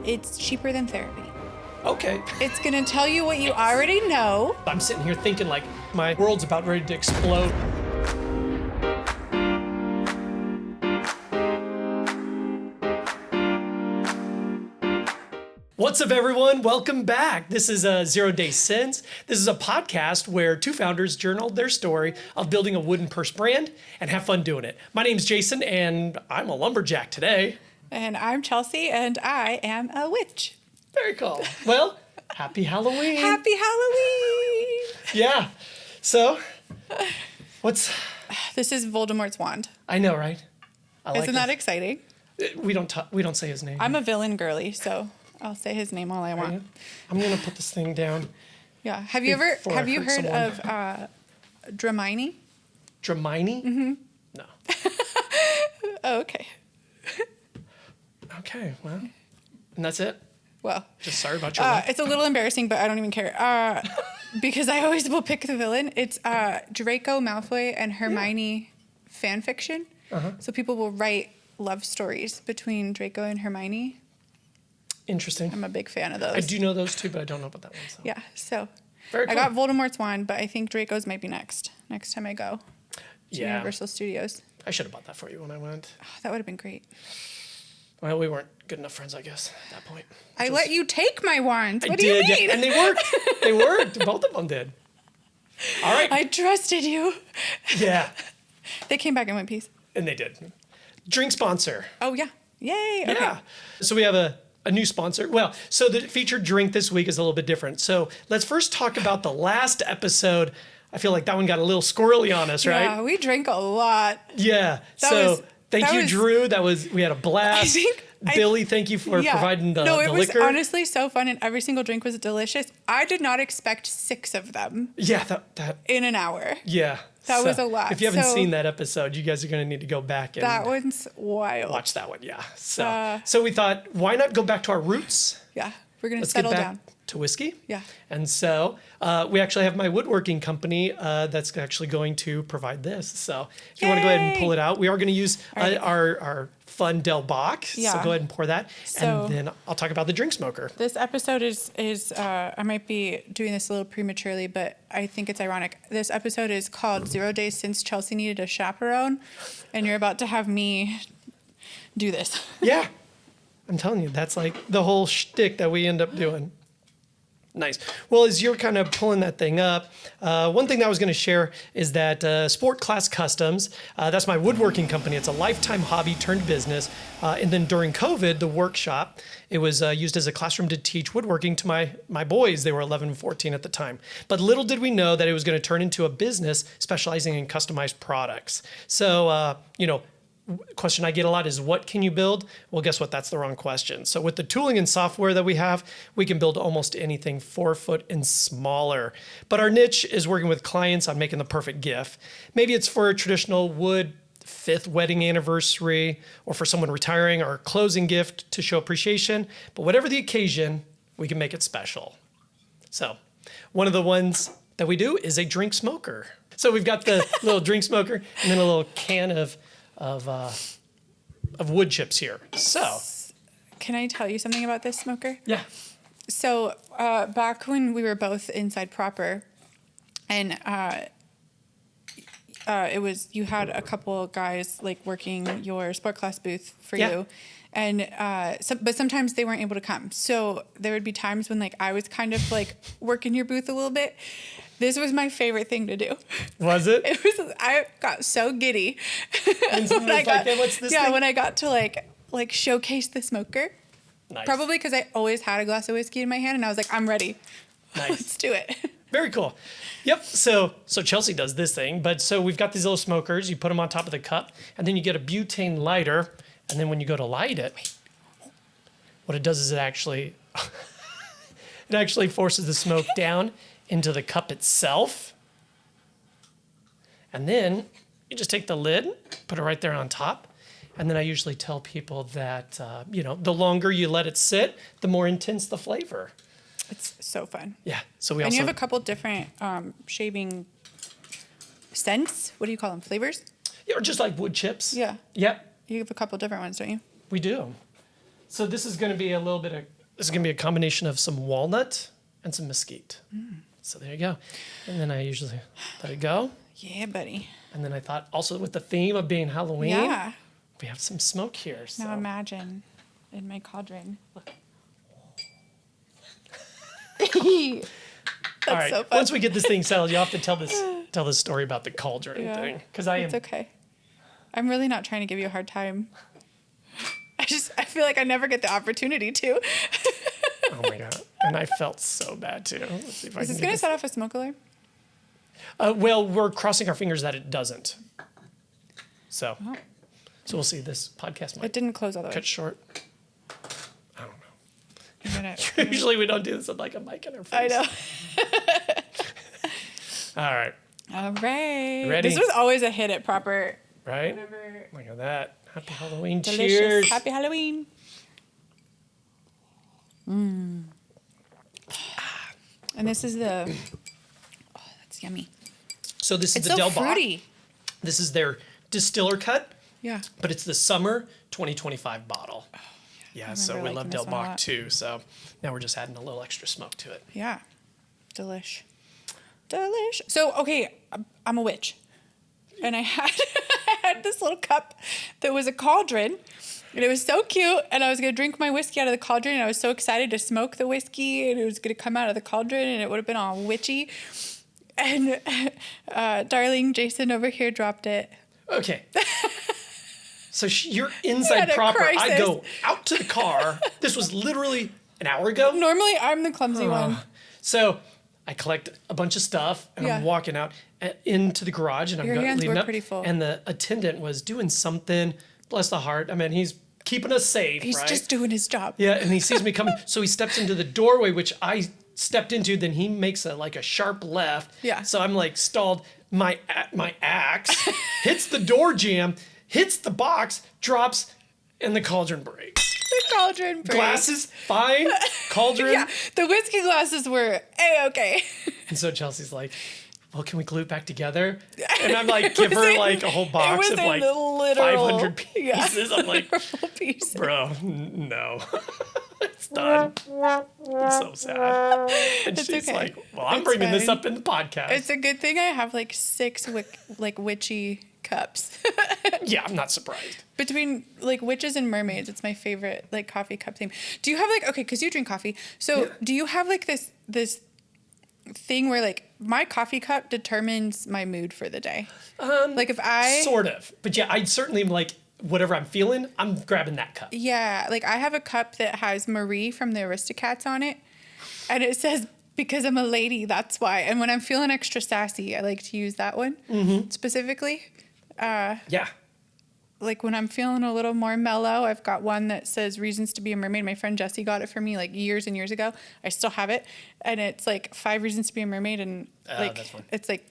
It's cheaper than therapy. Okay. It's going to tell you what you already know. I'm sitting here thinking like my world's about ready to explode. What's up, everyone? Welcome back. This is 0 Day Sense. This is a podcast where two founders journaled their story of building a wooden purse brand and have fun doing it. My name's Jason, and I'm a lumberjack today. And I'm Chelsea, and I am a witch. Very cool. Well, happy Halloween. Happy Halloween. Yeah. So, This is Voldemort's wand. I know, right? Isn't that exciting? We don't say his name. I'm a villain girly, so I'll say his name all I want. I'm gonna put this thing down. Yeah. Have you heard of Dramini? Dramini? Mm-hmm. No. Oh, okay. Okay, well, and that's it? Well, Just sorry about your life. it's a little embarrassing, but I don't even care. Because I always will pick the villain. It's Draco Malfoy and Hermione fan fiction. Uh-huh. So people will write love stories between Draco and Hermione. Interesting. I'm a big fan of those. I do know those two, but I don't know about that one. So. Yeah, so Very cool. I got Voldemort's wand, but I think Draco's might be next time I go to Universal Studios. I should have bought that for you when I went. Oh, that would have been great. Well, we weren't good enough friends, I guess, at that point. I let you take my wands. What I do you did, mean? yeah, and they worked. They worked. Both of them did. All right. I trusted you. Yeah, They came back in one piece. and they did. Drink sponsor. Oh, yeah. Yay. Okay. Yeah. So we have a new sponsor. Well, so the featured drink this week is a little bit different. So let's first talk about the last episode. I feel like that one got a little squirrely on us, right? Yeah, we drink a lot. Yeah. Thank you, Drew. We had a blast. Billy, thank you for providing the liquor. No, it was honestly so fun, and every single drink was delicious. I did not expect 6 of them. Yeah, that in an hour. Yeah. That was a lot. If you haven't seen that episode, you guys are going to need to go back and that one's wild. Watch that one, yeah. So we thought, why not go back to our roots? Yeah, we're going to Let's settle get back down. to whiskey. Yeah. And so we actually have my woodworking company that's actually going to provide this. So if you want to go ahead and pull it out, we are going to use our fun Del box. Yeah. So go ahead and pour that. So and then I'll talk about the drink smoker. This episode is I might be doing this a little prematurely, but I think it's ironic. This episode is called 0 Days Since Chelsea Needed a Chaperone, and you're about to have me do this. Yeah. I'm telling you, that's like the whole shtick that we end up doing. Nice. Well, as you're kind of pulling that thing up, one thing that I was going to share is that Sport Class Customs, that's my woodworking company. It's a lifetime hobby turned business. And then during COVID, the workshop, it was used as a classroom to teach woodworking to my boys. They were 11 and 14 at the time. But little did we know that it was going to turn into a business specializing in customized products. So, question I get a lot is, what can you build? Well, guess what? That's the wrong question. So with the tooling and software that we have, we can build almost anything 4 foot and smaller. But our niche is working with clients on making the perfect gift. Maybe it's for a traditional wood 5th wedding anniversary, or for someone retiring, or a closing gift to show appreciation. But whatever the occasion, we can make it special. So one of the ones that we do is a drink smoker. So we've got the little drink smoker and then a little can of wood chips here. So, can I tell you something about this smoker? Yeah. So back when we were both inside proper, and you had a couple guys like working your sport class booth for you, and but sometimes they weren't able to come. So there would be times when like I was kind of like working your booth a little bit. This was my favorite thing to do. Was it? It was. I got so giddy. And someone was like, hey, what's this thing? When I got to like showcase the smoker. Nice. Probably because I always had a glass of whiskey in my hand, and I was like, I'm ready. Nice. Let's do it. Very cool. Yep. So Chelsea does this thing, but so we've got these little smokers. You put them on top of the cup, and then you get a butane lighter, and then when you go to light it, what it does is it actually forces the smoke down into the cup itself. And then you just take the lid, put it right there on top. And then I usually tell people that, the longer you let it sit, the more intense the flavor. It's so fun. Yeah. So you have a couple different shaving scents. What do you call them? Flavors? Yeah, or just like wood chips. Yeah. Yep. You have a couple different ones, don't you? We do. So this is going to be a combination of some walnut and some mesquite. So there you go. And then I usually let it go. Yeah, buddy. And then I thought also with the theme of being Halloween, Yeah. we have some smoke here. So. Now imagine in my cauldron. All right. so fun. Once we get this thing settled, you have to tell this story about the cauldron thing. Because It's okay. I'm really not trying to give you a hard time. I feel like I never get the opportunity to. Oh my God. And I felt so bad too. Let's see if Is this going to set off a smoke alarm? Well, we're crossing our fingers that it doesn't. So we'll see. This podcast might It didn't close all the way. cut short. I don't know. I'm gonna- Usually we don't do this with like a mic in our face. I know. All right. All right. Ready? This was always a hit at proper. Right? Whatever. Look at that. Happy Halloween. Delicious. Cheers. Happy Halloween. And this is the. Oh, that's yummy. So this is It's the so Del Bach. fruity. This is their distiller cut, Yeah. but it's the summer 2025 bottle. Yeah, so we liking love this Del one a Bach lot. too. So now we're just adding a little extra smoke to it. Yeah. Delish. So, okay, I'm a witch. And I had this little cup that was a cauldron. And it was so cute. And I was going to drink my whiskey out of the cauldron. And I was so excited to smoke the whiskey. And it was going to come out of the cauldron. And it would have been all witchy. And darling Jason over here dropped it. Okay. So you're had inside a proper. I crisis. go out to the car. This was literally an hour ago. Normally, I'm the clumsy one. So I collect a bunch of stuff and I'm Yeah. walking out into the garage and Your I'm hands leading were up. pretty full. And the attendant was doing something. Bless the heart. I mean, he's keeping us safe. He's right? just doing his job. Yeah, and he sees me coming, so he steps into the doorway, which I stepped into. Then he makes a sharp left. Yeah. So I'm like stalled. My axe hits the door jamb, hits the box, drops, and the cauldron breaks. The cauldron breaks. Glasses fine, cauldron. Yeah, the whiskey glasses were A-okay. And so Chelsea's like, "Well, can we glue it back together?" And I'm like, give her like a whole box of like 500 pieces. I'm like, piece. bro, no. It's done. It's so sad. And It's she's okay. like, well, I'm It's bringing this fine. up in the podcast. It's a good thing I have like 6 witchy cups. Yeah, I'm not surprised. Between like witches and mermaids, it's my favorite like coffee cup theme. Do you have like, okay, because you drink coffee, so Yeah. do you have like this thing where like my coffee cup determines my mood for the day? Like if I Sort of. But yeah, I'd certainly like whatever I'm feeling, I'm grabbing that cup. Yeah, like I have a cup that has Marie from the Aristocats on it, and it says, "Because I'm a lady, that's why." And when I'm feeling extra sassy, I like to use that one specifically. Yeah. Like when I'm feeling a little more mellow, I've got one that says "Reasons to be a Mermaid." My friend Jessie got it for me like years and years ago. I still have it, and it's like 5 reasons to be a mermaid, and like that's fun. it's like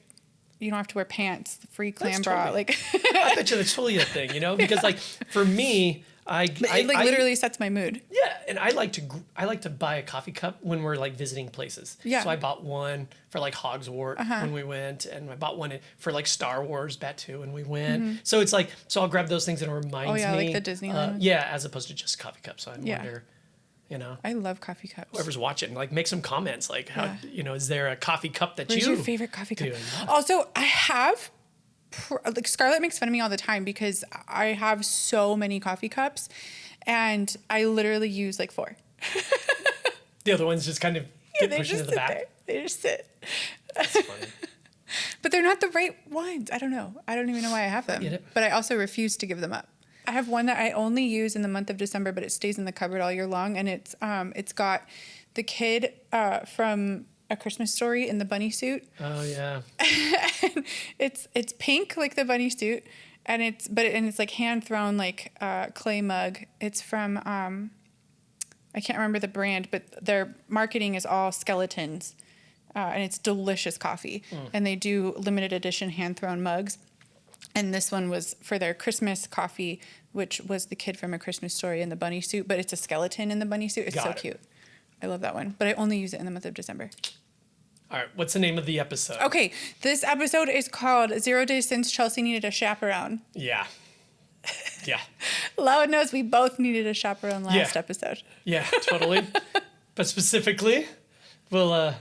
you don't have to wear pants, free clam That's bra, totally- like I bet you that's totally a thing, because like for me, it like literally sets my mood. Yeah, and I like to buy a coffee cup when we're like visiting places. Yeah. So I bought one for like Hogswort when we went, and I bought one for like Star Wars Batu when we went. So it's like I'll grab those things and it reminds me. Oh, yeah, like the Disneyland ones. Yeah, as opposed to just a coffee cup. So I Yeah. wonder, I love coffee cups. whoever's watching, like make some comments. Like how is there a coffee cup that Where's you? your favorite coffee cup? do? Also, I have, like Scarlett makes fun of me all the time because I have so many coffee cups, and I literally use like 4. The other ones just kind of get They pushed just into the sit back. there. They just sit. That's funny. But they're not the right ones. I don't know. I don't even know why I have them. Get it? But I also refuse to give them up. I have one that I only use in the month of December, but it stays in the cupboard all year long, and it's got the kid from A Christmas Story in the bunny suit. Oh yeah. And it's pink like the bunny suit, and it's like hand thrown like clay mug. It's from I can't remember the brand, but their marketing is all skeletons, and it's delicious coffee. And they do limited edition hand thrown mugs. And this one was for their Christmas coffee, which was the kid from A Christmas Story in the bunny suit, but it's a skeleton in the bunny suit. It's Got so it. cute. I love that one, but I only use it in the month of December. All right. What's the name of the episode? Okay, this episode is called 0 Days Since Chelsea Needed a Chaperone. Yeah. Yeah. Loud knows we both needed a chaperone last episode. Yeah, totally. But specifically, we're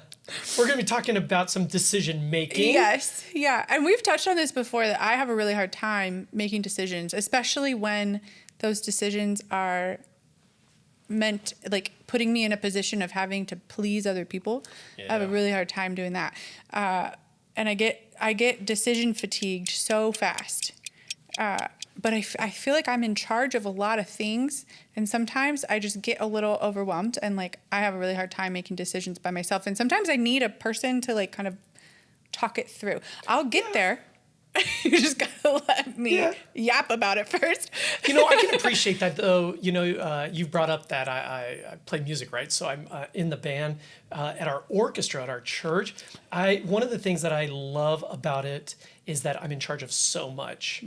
going to be talking about some decision making. Yes. Yeah. And we've touched on this before that I have a really hard time making decisions, especially when those decisions are meant like putting me in a position of having to please other people. Yeah. I have a really hard time doing that. And I get decision fatigued so fast. But I feel like I'm in charge of a lot of things. And sometimes I just get a little overwhelmed and like I have a really hard time making decisions by myself. And sometimes I need a person to like kind of talk it through. I'll get there. You just gotta let me yap about it first. You know, I can appreciate that though. You know, you brought up that I play music, right? So I'm in the band at our orchestra at our church. One of the things that I love about it is that I'm in charge of so much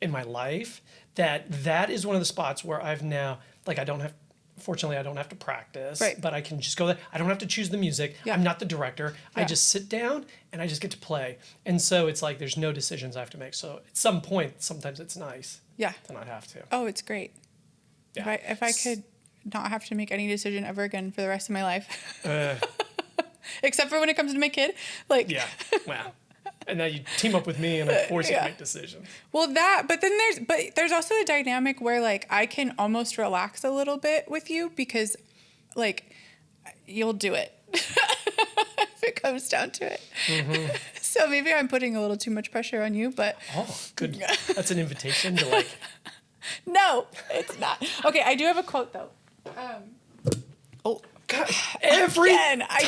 in my life that is one of the spots where I've now, like, fortunately, I don't have to practice, but I can just go there. I don't have to choose the music. Yeah. I'm not the director. Yeah. I just sit down and I just get to play. And so it's like there's no decisions I have to make. So at some point, sometimes it's nice to not have to. Oh, it's great. Yeah. If I could not have to make any decision ever again for the rest of my life. Except for when it comes to my kid. Like. Yeah, wow. And now you team up with me and I force you to make decisions. Well, but then there's also a dynamic where like I can almost relax a little bit with you because like you'll do it if it comes down to it. Mm-hmm. So maybe I'm putting a little too much pressure on you, but. Oh, good. That's an invitation to like. No, it's not. Okay, I do have a quote though. Oh, God, every time. I do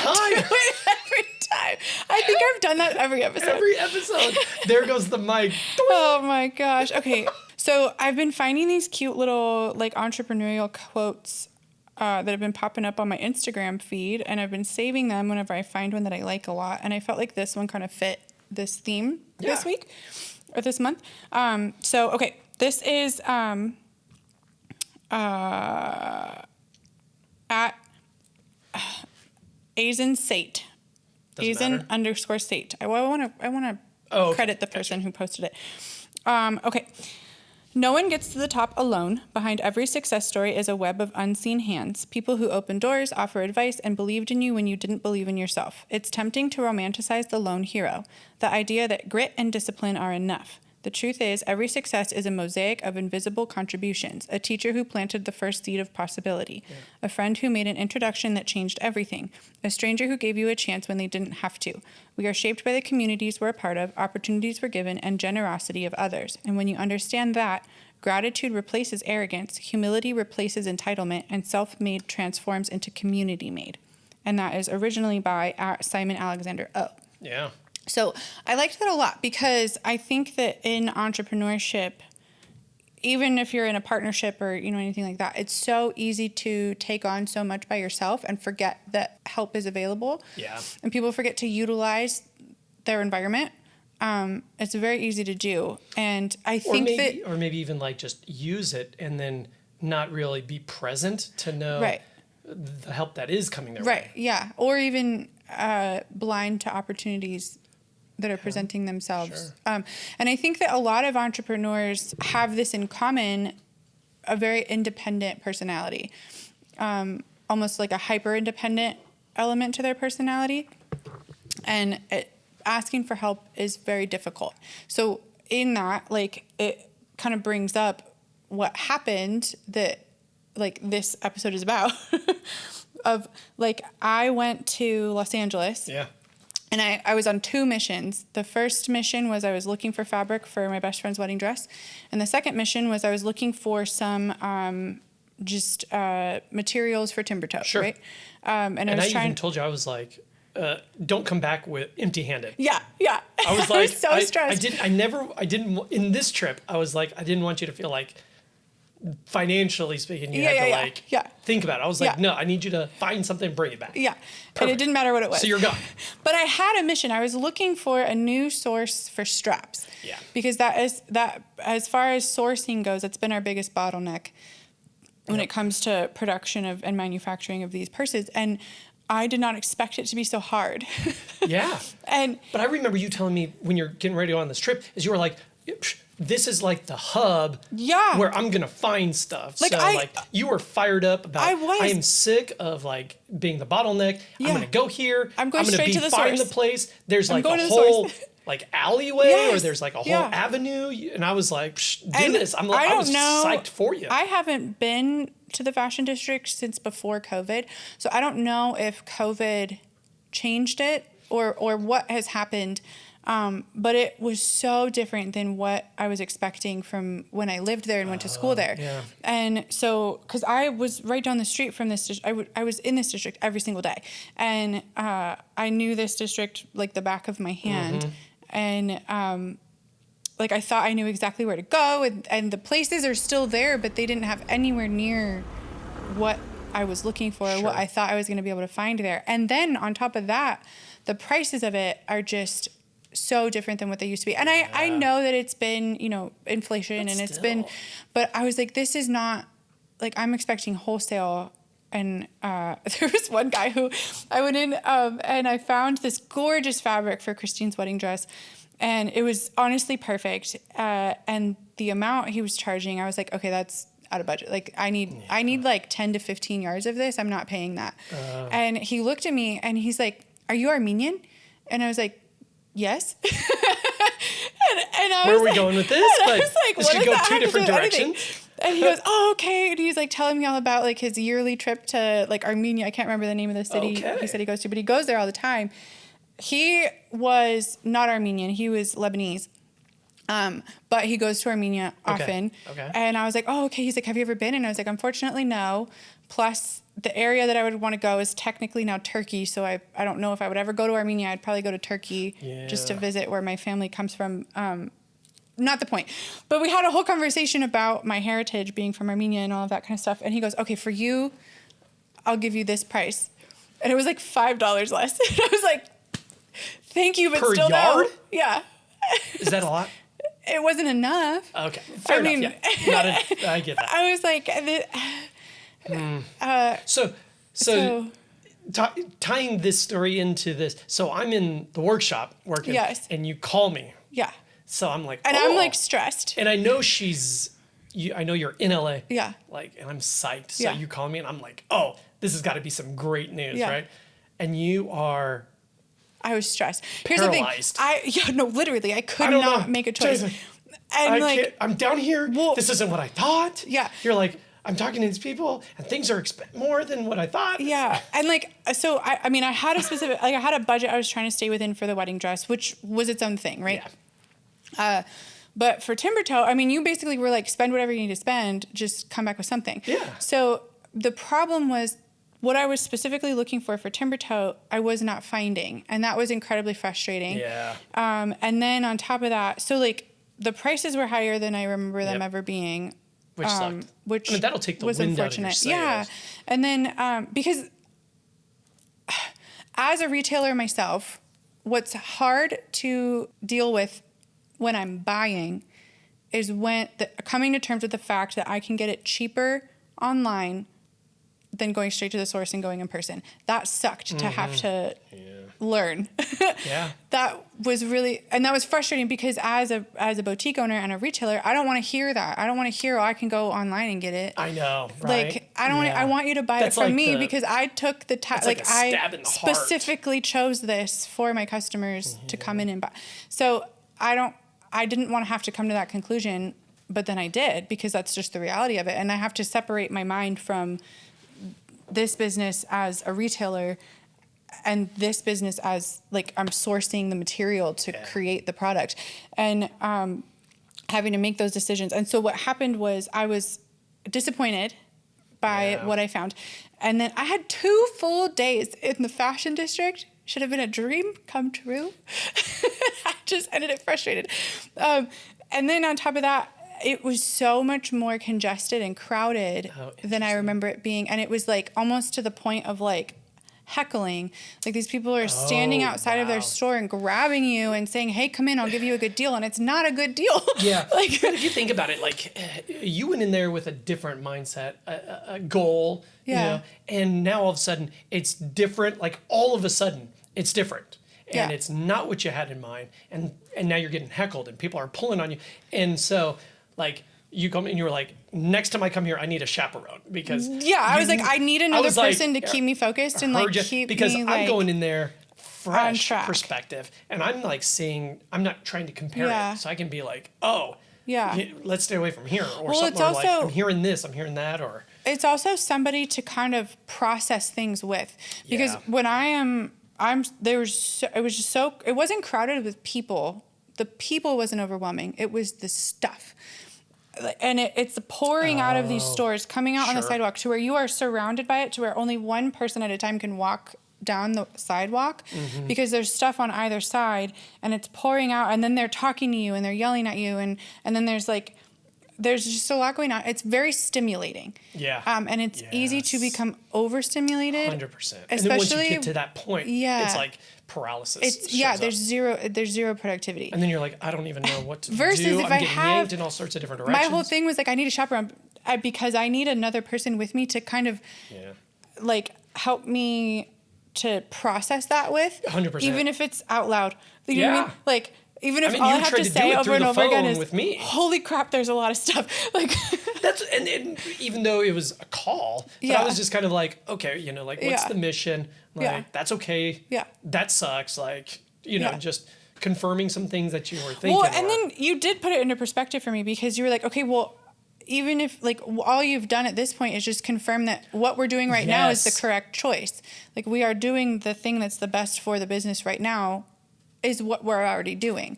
it every time. I think I've done that every episode. Every episode. There goes the mic. Oh my gosh. Okay. So I've been finding these cute little like entrepreneurial quotes that have been popping up on my Instagram feed, and I've been saving them whenever I find one that I like a lot. And I felt like this one kind of fit this theme this week or this month. Okay, this is at Azen Sate. Azen_Sate. I want to credit the person who posted it. Okay. No one gets to the top alone. Behind every success story is a web of unseen hands. People who opened doors, offer advice, and believed in you when you didn't believe in yourself. It's tempting to romanticize the lone hero, the idea that grit and discipline are enough. The truth is, every success is a mosaic of invisible contributions, a teacher who planted the first seed of possibility, a friend who made an introduction that changed everything, a stranger who gave you a chance when they didn't have to. We are shaped by the communities we're a part of, opportunities we're given, and generosity of others. And when you understand that, gratitude replaces arrogance, humility replaces entitlement, and self-made transforms into community-made. And that is originally by Simon Alexander O. Yeah. So I liked that a lot because I think that in entrepreneurship, even if you're in a partnership or, anything like that, it's so easy to take on so much by yourself and forget that help is available. Yeah. And people forget to utilize their environment. It's very easy to do. And I think or maybe even like just use it and then not really be present to know the help that is coming their way. Right. Yeah. Or even blind to opportunities that are presenting themselves. Sure. And I think that a lot of entrepreneurs have this in common, a very independent personality, almost like a hyper-independent element to their personality. And asking for help is very difficult. So in that, like, it kind of brings up what happened that, like, this episode is about. Of, like, I went to Los Angeles. Yeah. And I was on 2 missions. The first mission was I was looking for fabric for my best friend's wedding dress. And the second mission was I was looking for some materials for timber tote, right? And I even told you, I was like, don't come back with empty-handed. Yeah. I was like, I was so stressed. In this trip, I was like, I didn't want you to feel like, financially speaking, you had to think about it. I was like, no, I need you to find something and bring it back. Yeah. Perfect. And it didn't matter what it was. So you're gone. But I had a mission. I was looking for a new source for straps. Yeah. Because that as far as sourcing goes, it's been our biggest bottleneck when it comes to production and manufacturing of these purses. And I did not expect it to be so hard. Yeah. But I remember you telling me when you're getting ready to go on this trip, is you were like, this is like the hub Yeah. where I'm going to find stuff. Like, so like you were fired up about, I am sick of like being the bottleneck. Yeah. I'm going to go here. I'm going straight be to the find source. the place. There's like going a to the whole source. like alleyway Yes. or there's like a whole Yeah. avenue. And I was like, do And this. I was psyched for you. I haven't been to the fashion district since before COVID. So I don't know if COVID changed it or what has happened. But it was so different than what I was expecting from when I lived there and went to school there. Yeah. And so, because I was right down the street from this district, I was in this district every single day. And I knew this district like the back of my hand. And like I thought I knew exactly where to go. And the places are still there, but they didn't have anywhere near what I was looking for, Sure. what I thought I was going to be able to find there. And then on top of that, the prices of it are just so different than what they used to be. And I know that it's been, inflation But and it's still. been, but I was like, this is not, like, I'm expecting wholesale. And there was one guy who I went in and I found this gorgeous fabric for Christine's wedding dress. And it was honestly perfect. And the amount he was charging, I was like, okay, that's out of budget. Like I need like 10 to 15 yards of this. I'm not paying that. And he looked at me and he's like, are you Armenian? And I was like, yes. and I Where was are we like, going with this? I But was like, this what could does go that two have to different do with anything? directions. And he goes, oh, okay. And he's like telling me all about like his yearly trip to like Armenia. I can't remember the name of the city he said he goes to, but he goes there all the time. He was not Armenian. He was Lebanese. But he goes to Armenia often. Okay. And I was like, oh, okay. He's like, have you ever been? And I was like, unfortunately, no. Plus, the area that I would want to go is technically now Turkey. So I don't know if I would ever go to Armenia. I'd probably go to Turkey just to visit where my family comes from. Not the point. But we had a whole conversation about my heritage being from Armenia and all of that kind of stuff. And he goes, okay, for you, I'll give you this price. And it was like $5 less. And I was like, thank you, but Per still yard? no. Yeah. Is that a lot? It wasn't enough. Okay. Fair enough. Yeah. I get that. I was like, So tying this story into this. So I'm in the workshop working. Yes. And you call me. yeah. So I'm like, And I'm like stressed. And I know I know you're in LA. Yeah. Like, and I'm psyched. So Yeah. you call me and I'm like, oh, this has got to be some great news, Yeah. right? And you are I was stressed. Here's paralyzed. the thing. Literally, I could I don't not know. make a choice. Jason, And I'm down here. Well, this isn't what I thought. Yeah. You're like, I'm talking to these people and things are more than what I thought. yeah. And like, so I had a specific, like I had a budget I was trying to stay within for the wedding dress, which was its own thing, right? Yeah. But for timber toe, you basically were like, spend whatever you need to spend, just come back with something. Yeah. So the problem was what I was specifically looking for timber toe, I was not finding. And that was incredibly frustrating. Yeah. And then on top of that, so like the prices were higher than I remember them Yep. ever being. Which sucked. Which that'll take the was wind out of unfortunate. your Yeah. sails. And then because as a retailer myself, what's hard to deal with when I'm buying is coming to terms with the fact that I can get it cheaper online than going straight to the source and going in person. That sucked to have to learn. Yeah. That was really, and that was frustrating because as a boutique owner and a retailer, I don't want to hear that. I don't want to hear, oh, I can go online and get it. I know, right? Like, I don't want. I want you to buy That's it from like me the- because I took the time. like a stab in the heart. Specifically chose this for my customers to come in and buy. So I didn't want to have to come to that conclusion, but then I did because that's just the reality of it. And I have to separate my mind from this business as a retailer and this business as like I'm sourcing the material to create the product and having to make those decisions. And so what happened was I was disappointed by what I found. And then I had 2 full days in the fashion district. Should have been a dream come true. I just ended up frustrated. And then on top of that, it was so much more congested and crowded than I remember it being. And it was like almost to the point of like heckling. Like these people are standing outside of their store and grabbing you and saying, hey, come in, I'll give you a good deal. And it's not a good deal. Yeah. Like, but if you think about it, like you went in there with a different mindset, a goal, you know, and now all of a sudden it's different. Like all of a sudden it's different. and it's not what you had in mind, and now you're getting heckled and people are pulling on you, and so like you come and you were like, next time I come here, I need a chaperone because I was like, I need another person to keep me focused and like keep because me I'm going in there fresh track. perspective, and I'm like seeing, I'm not trying to compare it, so I can be like, oh, let's stay away from here, or something. It's also, like, I'm hearing this, I'm hearing that, or it's also somebody to kind of process things with, because when it wasn't crowded with people. The people wasn't overwhelming. It was the stuff. And it's pouring out of these stores, coming out on the sidewalk to where you are surrounded by it, to where only one person at a time can walk down the sidewalk, because there's stuff on either side and it's pouring out, and then they're talking to you and they're yelling at you, and then there's just a lot going on. It's very stimulating. Yeah. And it's easy to become overstimulated. 100%. And then once you get to that point, it's like paralysis. There's zero productivity. And then you're like, I don't even know what to do. I'm getting yanked in all sorts of different directions. My whole thing was like, I need a chaperone because I need another person with me to kind of like help me to process that with. 100%. Even if it's out loud. You know what I mean? Like, even if all I have to say over and over again is, with me. Holy crap, there's a lot of stuff. Like and even though it was a call, but I was just kind of like, okay, like, what's the mission? Like, that's okay. Yeah. That sucks. Like, just confirming some things that you were thinking. Well, and then you did put it into perspective for me, because you were like, okay, well, even if like all you've done at this point is just confirm that what we're doing right now is the correct choice. Like, we are doing the thing that's the best for the business right now is what we're already doing.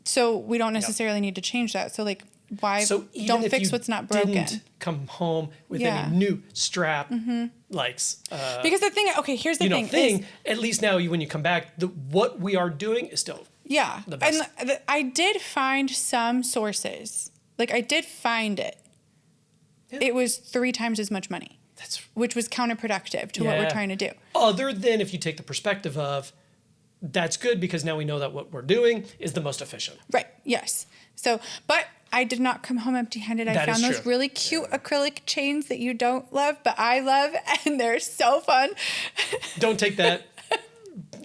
So we don't necessarily need to change that. So like, why don't fix what's not broken? Didn't come home with any new strap, because here's the thing. At least now, when you come back, what we are doing is still the best. And I did find some sources. Like, I did find it. Yeah. It was 3 times as much money, which was counterproductive to what we're trying to do. Other than if you take the perspective of, that's good because now we know that what we're doing is the most efficient. Right. Yes. So, but I did not come home empty-handed. I found those really cute acrylic chains that you don't love, but I love, and they're so fun. Don't take that,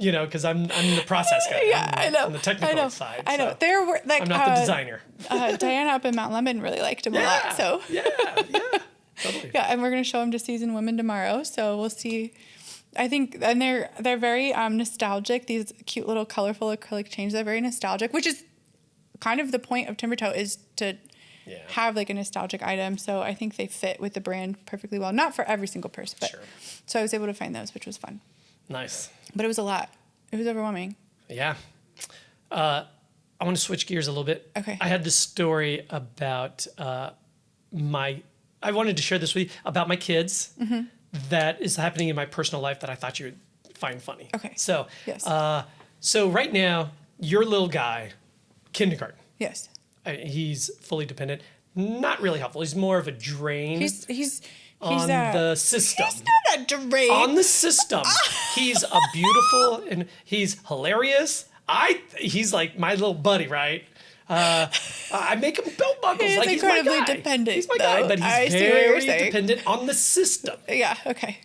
because I'm the process guy. I know. I'm the technical side. I know. There were like I'm not the designer. Diana up in Mount Lemmon really liked them a lot. So totally. Yeah, and we're gonna show them to seasoned women tomorrow. So we'll see. I think, and they're very nostalgic. These cute little colorful acrylic chains, they're very nostalgic, which is kind of the point of Timber Toe, is to have like a nostalgic item. So I think they fit with the brand perfectly well. Not for every single person, but so I was able to find those, which was fun. Nice. But it was a lot. It was overwhelming. Yeah. I want to switch gears a little bit. Okay. I had this story about I wanted to share this with you about my kids. That is happening in my personal life that I thought you would find funny. Okay. So, yes. So right now, your little guy, kindergarten. Yes. He's fully dependent. Not really helpful. He's more of a drain. He's on the system. He's not a drain. On the system. He's a beautiful and he's hilarious. He's like my little buddy, right? I make him belt buckles. He's like incredibly he's my guy. dependent. He's my guy, but he's very dependent on the system. Yeah. Okay.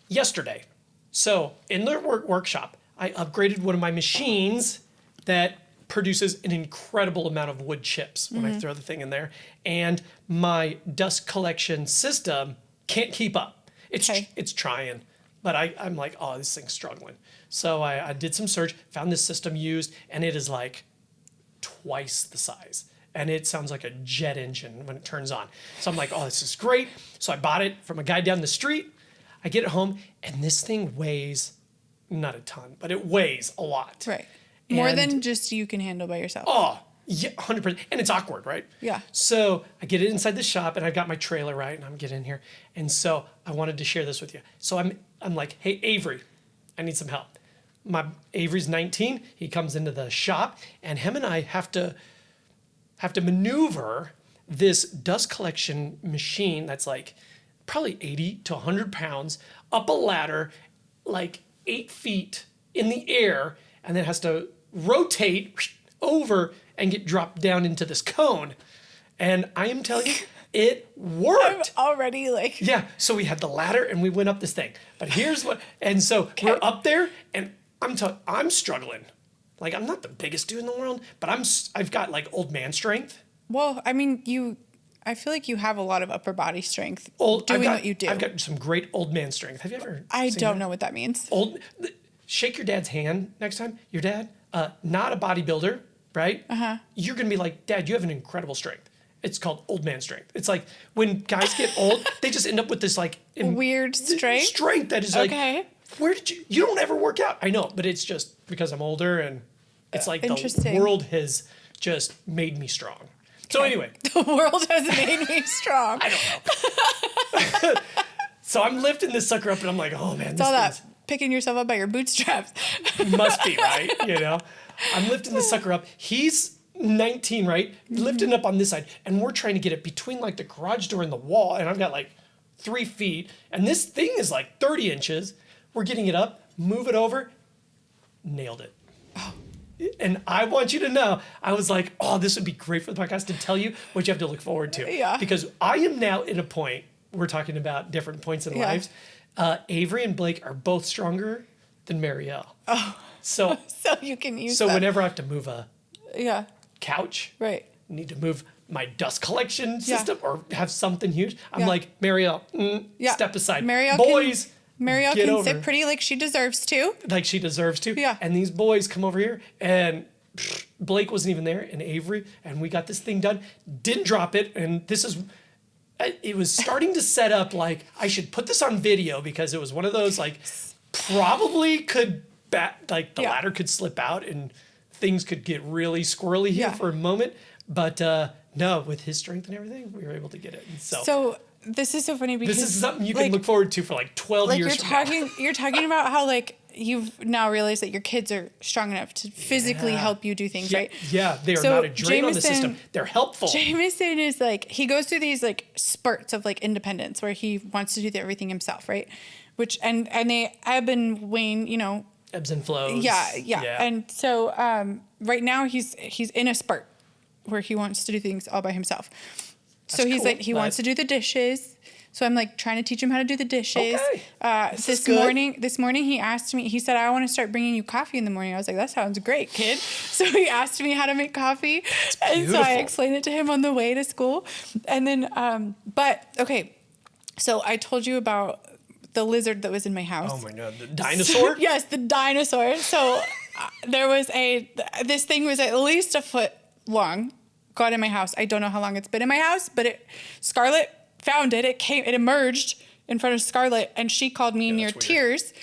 Yesterday, so in the workshop, I upgraded one of my machines that produces an incredible amount of wood chips when I throw the thing in there, and my dust collection system can't keep up. It's trying, but I'm like, oh, this thing's struggling. So I did some search, found this system used, and it is like twice the size. And it sounds like a jet engine when it turns on. So I'm like, oh, this is great. So I bought it from a guy down the street. I get it home, and this thing weighs, not a ton, but it weighs a lot. Right. More than just you can handle by yourself. Oh, yeah, 100%. And it's awkward, right? Yeah. So I get it inside the shop, and I've got my trailer, right? And I'm getting in here. And so I wanted to share this with you. So I'm like, hey, Avery, I need some help. Avery's 19. He comes into the shop, and him and I have to maneuver this dust collection machine that's like probably 80 to 100 pounds up a ladder, like 8 feet in the air, and then has to rotate over and get dropped down into this cone. And I am telling you, it worked. I'm already like... Yeah, so we had the ladder and we went up this thing. But here's what... And so we're up there and I'm struggling. Like, I'm not the biggest dude in the world, but I've got like old man strength. Well, I mean, I feel like you have a lot of upper body strength doing what you do. I've got some great old man strength. Have you ever? I don't know what that means. Shake your dad's hand next time. Your dad, not a bodybuilder, right? You're gonna be like, Dad, you have an incredible strength. It's called old man strength. It's like when guys get old, they just end up with this like weird strength. Strength that is like, where did you don't ever work out? I know, but it's just because I'm older and it's like the world has just made me strong. So anyway. The world has made me strong. I don't know. So I'm lifting this sucker up and I'm like, oh man. It's all that picking yourself up by your bootstraps. Must be, right? You know? I'm lifting this sucker up. He's 19, right? Lifting up on this side. And we're trying to get it between like the garage door and the wall. And I've got like 3 feet. And this thing is like 30 inches. We're getting it up, move it over, nailed it. Oh. And I want you to know, I was like, oh, this would be great for the podcast to tell you what you have to look forward to. Yeah. Because I am now at a point, we're talking about different points in lives. Avery and Blake are both stronger than Marielle. Oh. So you can use So that. whenever I have to move a couch, right, need to move my dust collection system or have something huge, I'm like, Marielle, step aside. Marielle boys. Marielle can sit pretty like she deserves to. Like she deserves to. Yeah. And these boys come over here and Blake wasn't even there and Avery and we got this thing done. Didn't drop it. And it was starting to set up like I should put this on video because it was one of those like probably could the ladder could slip out and things could get really squirrely here for a moment. But no, with his strength and everything, we were able to get it. And so this is so funny because this is something you can look forward to for like 12 years from now. You're talking about how like you've now realized that your kids are strong enough to physically help you do things, right? Yeah, they are not a drain on the system. They're helpful. Jameson is like, he goes through these like spurts of like independence where he wants to do everything himself, right? Which, and they ebb and wane, you know. Ebbs and flows. Yeah. And so right now he's in a spurt where he wants to do things all by himself. So he's cool, like, he wants to do the dishes. So I'm like trying to teach him how to do the dishes. Okay. This morning he asked me, he said, I want to start bringing you coffee in the morning. I was like, that sounds great, kid. So he asked me how to make coffee. And so I explained it to him on the way to school. And then, so I told you about the lizard that was in my house. Oh my God, the dinosaur? Yes, the dinosaur. So there was this thing was at least a foot long. Got in my house. I don't know how long it's been in my house, but Scarlett found it. It emerged in front of Scarlett, and she called me near tears,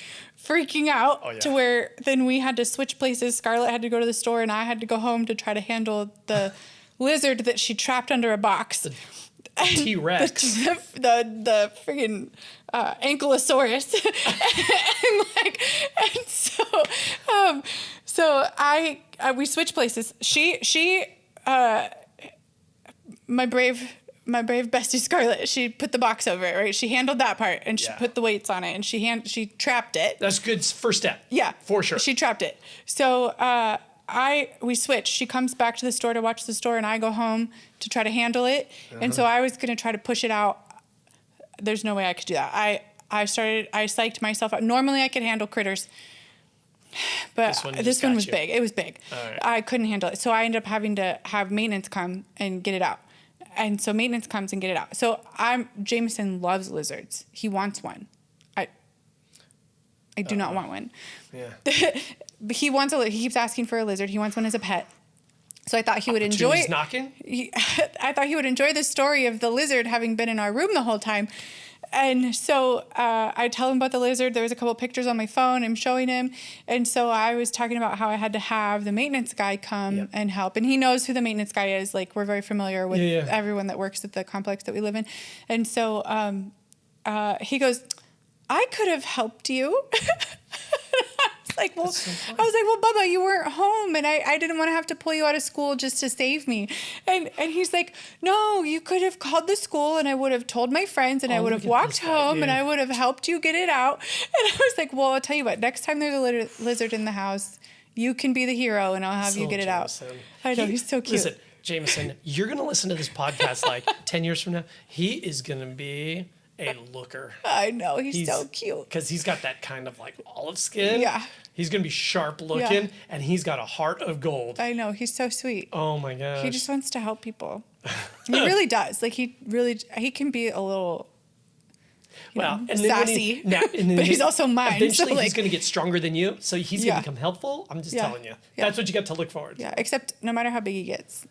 freaking out to where then we had to switch places. Scarlett had to go to the store, and I had to go home to try to handle the lizard that she trapped under a box. The T-Rex. The friggin' ankylosaurus. So we switched places. My brave bestie Scarlett, she put the box over it, right? She handled that part and she put the weights on it and she trapped it. That's good first step. Yeah. For sure. She trapped it. So we switched. She comes back to the store to watch the store and I go home to try to handle it. And so I was going to try to push it out. There's no way I could do that. I psyched myself out. Normally I could handle critters. But this one was big. It was big. Right. I couldn't handle it. So I ended up having to have maintenance come and get it out. And so maintenance comes and get it out. So Jameson loves lizards. He wants one. I do not want one. Yeah. He keeps asking for a lizard. He wants one as a pet. So I thought he would enjoy. He's knocking? I thought he would enjoy the story of the lizard having been in our room the whole time. And so I tell him about the lizard. There was a couple pictures on my phone. I'm showing him. And so I was talking about how I had to have the maintenance guy come and help. And he knows who the maintenance guy is. Like, we're very familiar with everyone that works at the complex that we live in. And so he goes, I could have helped you. I was like, well, Bubba, you weren't home, and I didn't want to have to pull you out of school just to save me. And he's like, no, you could have called the school, and I would have told my friends, and I would have walked home, and I would have helped you get it out. And I was like, well, I'll tell you what, next time there's a lizard in the house, you can be the hero, and I'll have you get it out. I know, he's so cute. Listen, Jameson, you're going to listen to this podcast like 10 years from now. He is going to be a looker. I know. He's so cute. Because he's got that kind of like olive skin. Yeah. He's going to be sharp looking, Yeah. and he's got a heart of gold. I know. He's so sweet. Oh my gosh. He just wants to help people. He really does. Like he can be a little, and then sassy, but he's also mine. Eventually, so like, he's going to get stronger than you, so he's going to become helpful. I'm just telling you. Yeah. That's what you got to look forward to. Yeah, except no matter how big he gets,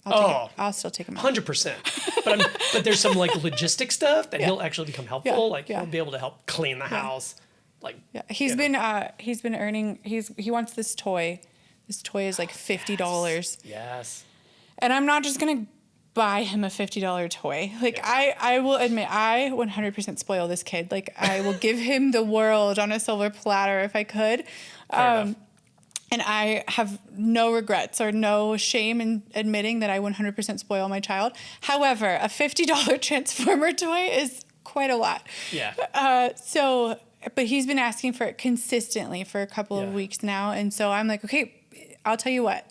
I'll still take him out. 100%. But there's some like logistic stuff that he'll actually become helpful. Yeah. Like he'll be able to help clean the house. Like he's been earning. He wants this toy. This toy is like $50. Yes. And I'm not just gonna buy him a $50 toy. Like I will admit, I 100% spoil this kid. Like I will give him the world on a silver platter if I could. Fair enough. And I have no regrets or no shame in admitting that I 100% spoil my child. However, a $50 Transformer toy is quite a lot. Yeah. But he's been asking for it consistently for a couple of weeks now. And so I'm like, okay, I'll tell you what.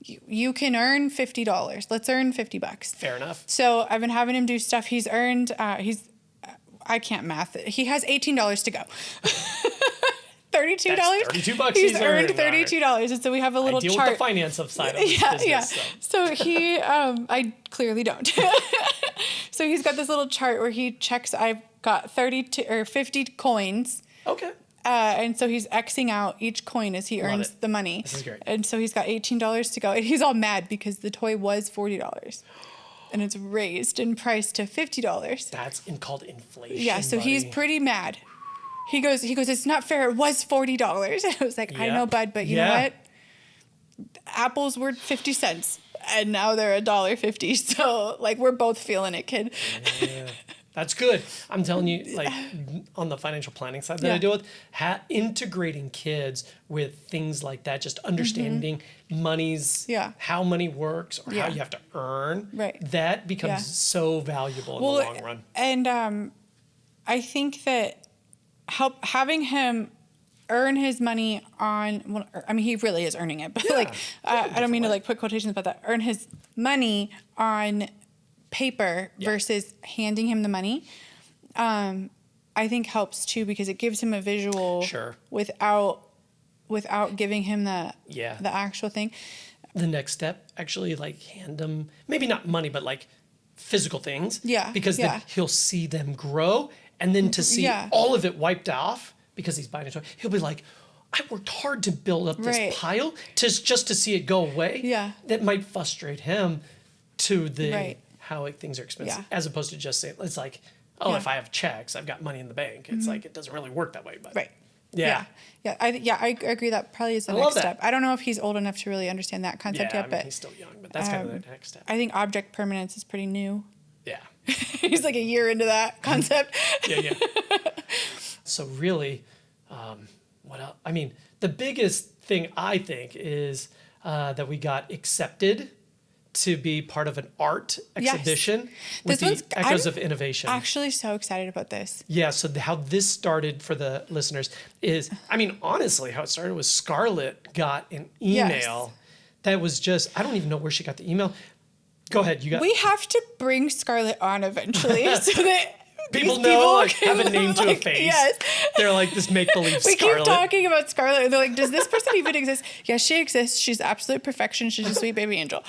You can earn $50. Let's earn $50. Fair enough. So I've been having him do stuff. He's earned, I can't math it. He has $18 to go. $32? That's $32 he's earned $32. And so we have a little deal chart. with the finance side of this business. Yeah. So he, I clearly don't. So he's got this little chart where he checks, I've got 32 or 50 coins. Okay. And so he's Xing out each coin as he earns the money. This is great. And so he's got $18 to go. And he's all mad because the toy was $40. And it's raised in price to $50. That's called inflation. Yeah, so buddy. he's pretty mad. He goes, it's not fair. It was $40. And I was like, I know, bud, but you know what? Apples were 50 cents. And now they're $1.50. So like we're both feeling it, kid. Yeah. That's good. I'm telling you, like on the financial planning side that I deal with, integrating kids with things like that, just understanding money's, how money works or how you have to earn, that becomes so valuable in the long run. And I think that having him earn his money on, he really is earning it, but I don't mean to like put quotations about that, earn his money on paper versus handing him the money, I think helps too, because it gives him a visual without giving him the actual thing. The next step, actually, like hand him, maybe not money, but like physical things. Yeah. Because then he'll see them grow, and then to see all of it wiped off because he's buying a toy, he'll be like, I worked hard to build up this pile just to see it go away. Yeah. That might frustrate him to the how things are expensive, as opposed to just saying, it's like, if I have checks, I've got money in the bank. It's like, it doesn't really work that way, but I agree. That probably is the next step. I don't know if he's old enough to really understand that concept yet, but he's still young, but that's kind of the next step. I think object permanence is pretty new. Yeah. He's like a year into that concept. Yeah. So really, what else? I mean, the biggest thing I think is that we got accepted to be part of an art exhibition with the Echoes of Innovation. Actually so excited about this. Yeah, so how this started for the listeners is, honestly, how it started was Scarlett got an email that was just, I don't even know where she got the email. Go ahead, We have to bring Scarlett on eventually so that people know, like, have a name to a face. Yes. They're like this make-believe Scarlett. We keep talking about Scarlett, and they're like, does this person even exist? Yes, she exists. She's absolute perfection. She's a sweet baby angel.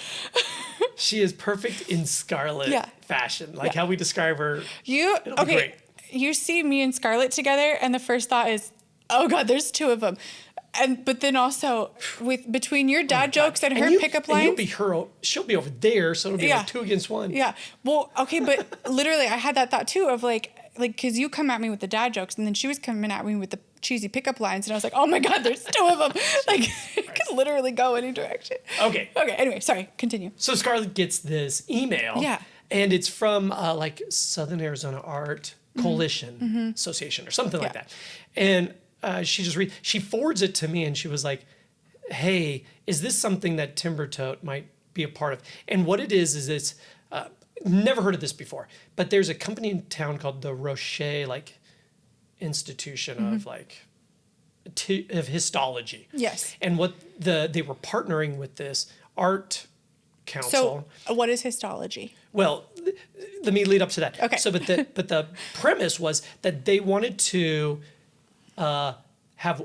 She is perfect in Scarlett fashion. Like how we describe her. It'll be great. You see me and Scarlett together, and the first thought is, oh God, there's two of them. But then also between your dad jokes and her pickup lines, she'll be over there, so it'll be like 2 against 1. Yeah. Well, okay, but literally, I had that thought too of like because you come at me with the dad jokes, and then she was coming at me with the cheesy pickup lines, and I was like, oh my God, there's 2 of them. Like it could literally go any direction. Okay. Anyway, sorry. Continue. So Scarlett gets this email. Yeah. And it's from like Southern Arizona Art Coalition Association or something like that, and. She forwards it to me, and she was like, hey, is this something that Timber Tote might be a part of? And what it is it's, never heard of this before, but there's a company in town called the Rocher, like, Institution of, like, of histology. Yes. And what they were partnering with this art Council. So what is histology? Well, let me lead up to that. Okay. So, but the premise was that they wanted to have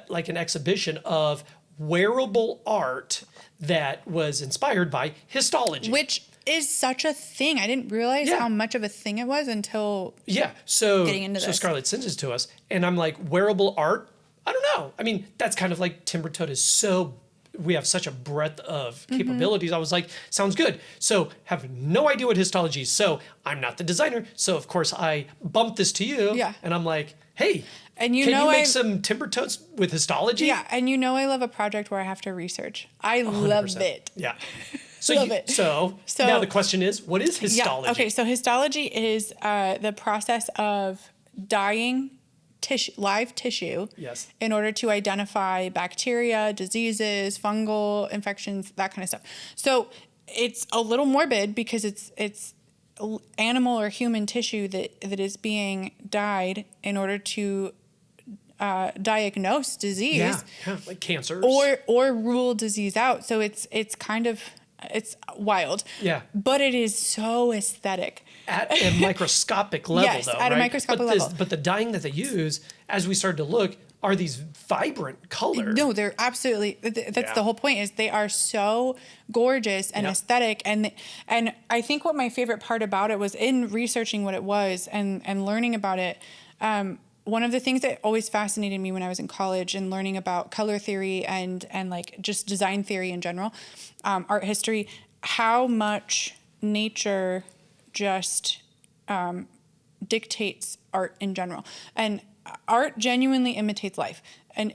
like an exhibition of wearable art that was inspired by histology. Which is such a thing. I didn't realize how much of a thing it was until getting into this. Scarlett sends it to us, and I'm like, wearable art? I don't know. I mean, that's kind of like Timber Toad is so. We have such a breadth of capabilities. I was like, sounds good. So have no idea what histology is. So I'm not the designer. So of course I bumped this to you. Yeah. And I'm like, hey, and can you make some Timber Toads with histology? Yeah. And I love a project where I have to research. I 100%. Love it. Yeah. So love it. So now the question is, what is histology? Yeah. Okay. So histology is the process of dyeing live tissue in order to identify bacteria, diseases, fungal infections, that kind of stuff. So it's a little morbid because it's animal or human tissue that is being dyed in order to diagnose disease, like cancers, or rule disease out. So it's kind of wild. Yeah. But it is so aesthetic. At a microscopic level, yes, though, at a microscopic level. But the dyeing that they use, as we started to look, are these vibrant colors. No, they're absolutely, that's the whole point, is they are so gorgeous and aesthetic. And I think what my favorite part about it was in researching what it was and learning about it. One of the things that always fascinated me when I was in college and learning about color theory and like just design theory in general, art history, how much nature just dictates art in general. And art genuinely imitates life. And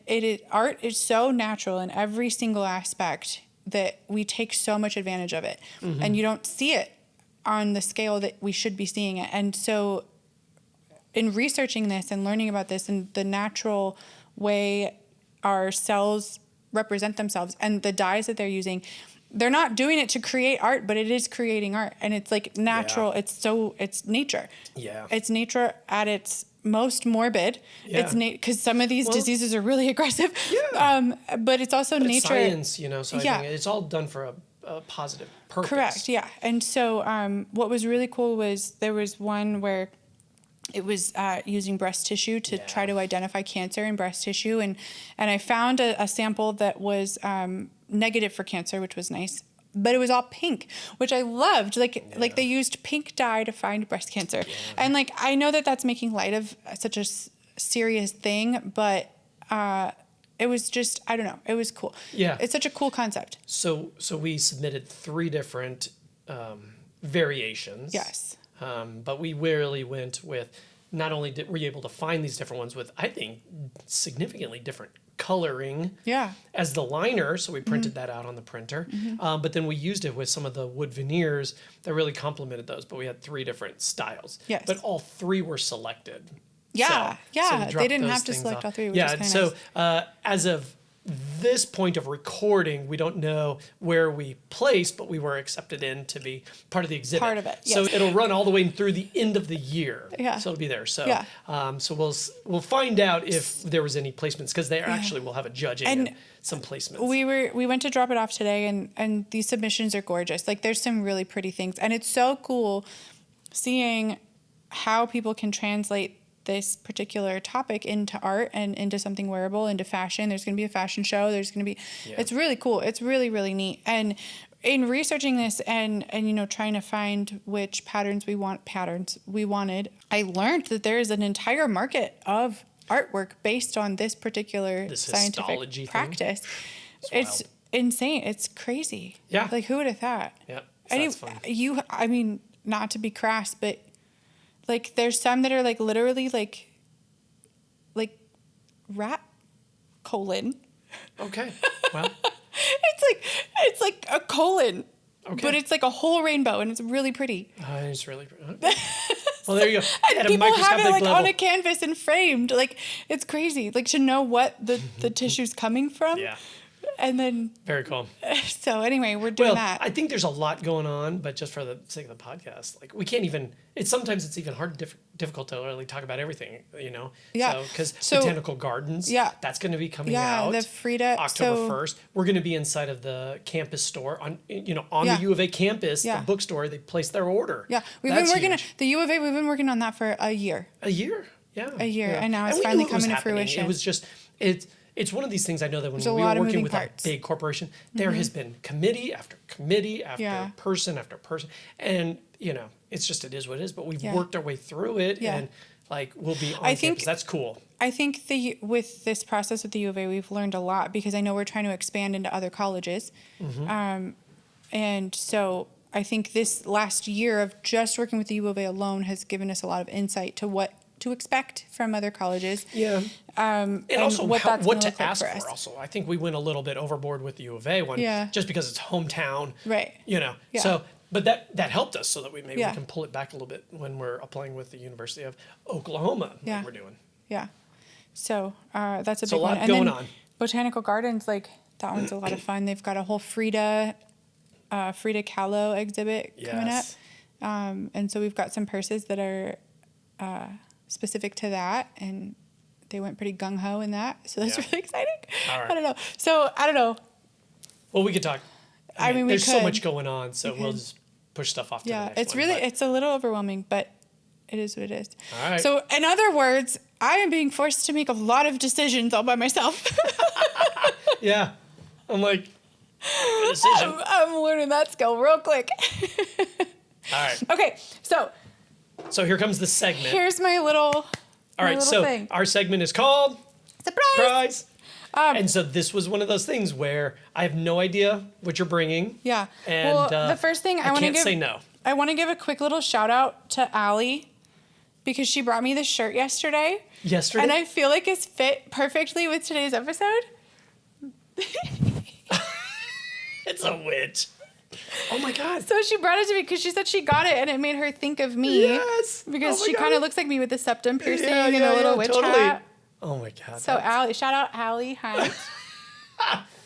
art is so natural in every single aspect that we take so much advantage of it. Mm-hmm. And you don't see it on the scale that we should be seeing it. And so in researching this and learning about this and the natural way our cells represent themselves and the dyes that they're using, they're not doing it to create art, but it is creating art. And it's like natural. Yeah. It's nature. Yeah. It's nature at its most morbid. Yeah. It's because some of these diseases are really aggressive. Yeah. But it's also nature. It's science, so I think it's all done for a positive purpose. Correct. Yeah. And so what was really cool was there was one where it was using breast tissue to try to identify cancer in breast tissue. And I found a sample that was negative for cancer, which was nice. But it was all pink, which I loved. Like they used pink dye to find breast cancer. Yeah. And like, I know that that's making light of such a serious thing, but it was just, I don't know. It was cool. Yeah. It's such a cool concept. So we submitted 3 different variations. Yes. But we really went with, not only were you able to find these different ones with, I think, significantly different coloring as the liner. So we printed that out on the printer. Mm-hmm. But then we used it with some of the wood veneers that really complemented those. But we had 3 different styles. Yes. But all 3 were selected. Yeah. So they didn't have to select all 3. Which is so nice. As of this point of recording, we don't know where we placed, but we were accepted in to be part of the exhibit. Part of it, yes. So it'll run all the way through the end of the year. Yeah. So it'll be there. So so we'll find out if there was any placements, because they actually will have a judging and some placements. We went to drop it off today, and these submissions are gorgeous. Like there's some really pretty things, and it's so cool seeing how people can translate this particular topic into art and into something wearable, into fashion. There's going to be a fashion show. There's going to be, it's really cool. It's really, really neat. And in researching this and trying to find which patterns we wanted, I learned that there is an entire market of artwork based on this particular scientific practice. It's insane. It's crazy. Yeah. Like who would have thought? Yeah. That's fun. Not to be crass, but like there's some that are like literally like rat colon. Okay. Well. it's like a colon. Okay. But it's like a whole rainbow and it's really pretty. It's really pretty. Okay. Well, there you go. And people have it like on a canvas and framed. Like it's crazy. Like to know what the tissue's coming from. Yeah. And then, Very cool. so anyway, we're doing that. I think there's a lot going on, but just for the sake of the podcast, like we can't even. Sometimes it's even hard, difficult to really talk about everything, Yeah. So because So- botanical gardens, Yeah. that's going to be coming Yeah, out. the Frida- October so- 1st. We're going to be inside of the campus store on Yeah. the U of A campus, Yeah. the bookstore. They placed their order. Yeah, we've That's been working huge. the U of A. We've been working on that for a year. A year. Yeah. A year, yeah. and now it's we finally knew it was coming to happening. fruition. It was just it's one of these things I know that when There's a we lot were of working moving with parts. a big corporation, there has been committee after committee after Yeah. person after person. And, it's just, it is what it is, but we've Yeah. worked our way through it Yeah. and like we'll be on I think- campus. That's cool. I think with this process with the U of A, we've learned a lot because I know we're trying to expand into other colleges. And so I think this last year of just working with the U of A alone has given us a lot of insight to what to expect from other colleges. Yeah. And also what that's what gonna to look like ask for for us. also. I think we went a little bit overboard with the U of A one Yeah. just because it's hometown. Right. Yeah. So but that helped us so that we Yeah. can pull it back a little bit when we're applying with the University of Oklahoma Yeah. like we're doing. Yeah. So that's a So a big lot one. going and then on. Botanical Gardens, like that one's a lot of fun. They've got a whole Frida Kahlo exhibit coming up. Yes. And so we've got some purses that are specific to that, and they went pretty gung-ho in that. So that's Yeah. really exciting. All right. I don't know. So I don't know. Well, we could talk. I mean, we there's so could. much going on, so we'll just push stuff off to the Yeah, next it's one, really, but- it's a little overwhelming, but it is what it is. All right. So in other words, I am being forced to make a lot of decisions all by myself. Yeah. I'm like, good decision. I'm learning that skill real quick. All right. Okay, so So here comes the segment. here's my little, All right. So thing. our segment is called Surprise! Surprise. And so this was one of those things where I have no idea what you're bringing. Yeah. And well, the first thing I want to can't give, say no. I want to give a quick little shout out to Allie because she brought me this shirt yesterday. Yesterday? And I feel like it's fit perfectly with today's episode. It's a witch. Oh my God. So she brought it to me because she said she got it and it made her think of me. Yes. Because Oh my she God. kind of looks like me with the septum piercing Yeah, and yeah, a little yeah, witch totally. hat. Oh my God. So Allie, shout out Allie Hunt.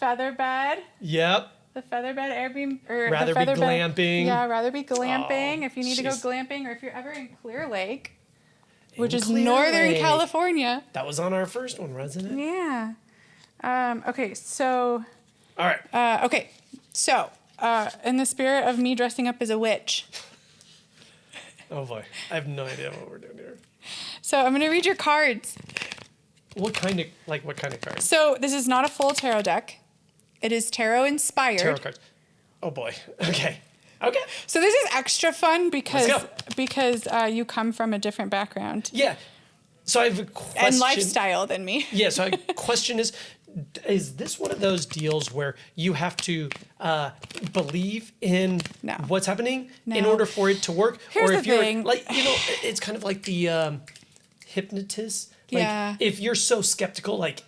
Featherbed. Yep. The Featherbed Airbnb. Or Rather the be Featherbed, glamping. Yeah, rather be glamping. Oh, if you need to go she's- glamping or if you're ever in Clear Lake, which is Clear Northern Lake. California. That was on our first one, wasn't it? Yeah. Okay, so. All right. Okay, so in the spirit of me dressing up as a witch, Oh boy. I have no idea what we're doing here. so I'm gonna read your cards. What kind of cards? So this is not a full tarot deck. It is tarot inspired. Tarot cards. Oh boy. Okay. Okay. So this is extra fun because Let's you come from a different background Yeah. So I have a question. and lifestyle than me. Yeah. So my question is this one of those deals where you have to believe in No. what's happening in No. order for it to work? Here's or the if you're thing. like, it's kind of like the hypnotist. Like Yeah. if you're so skeptical, like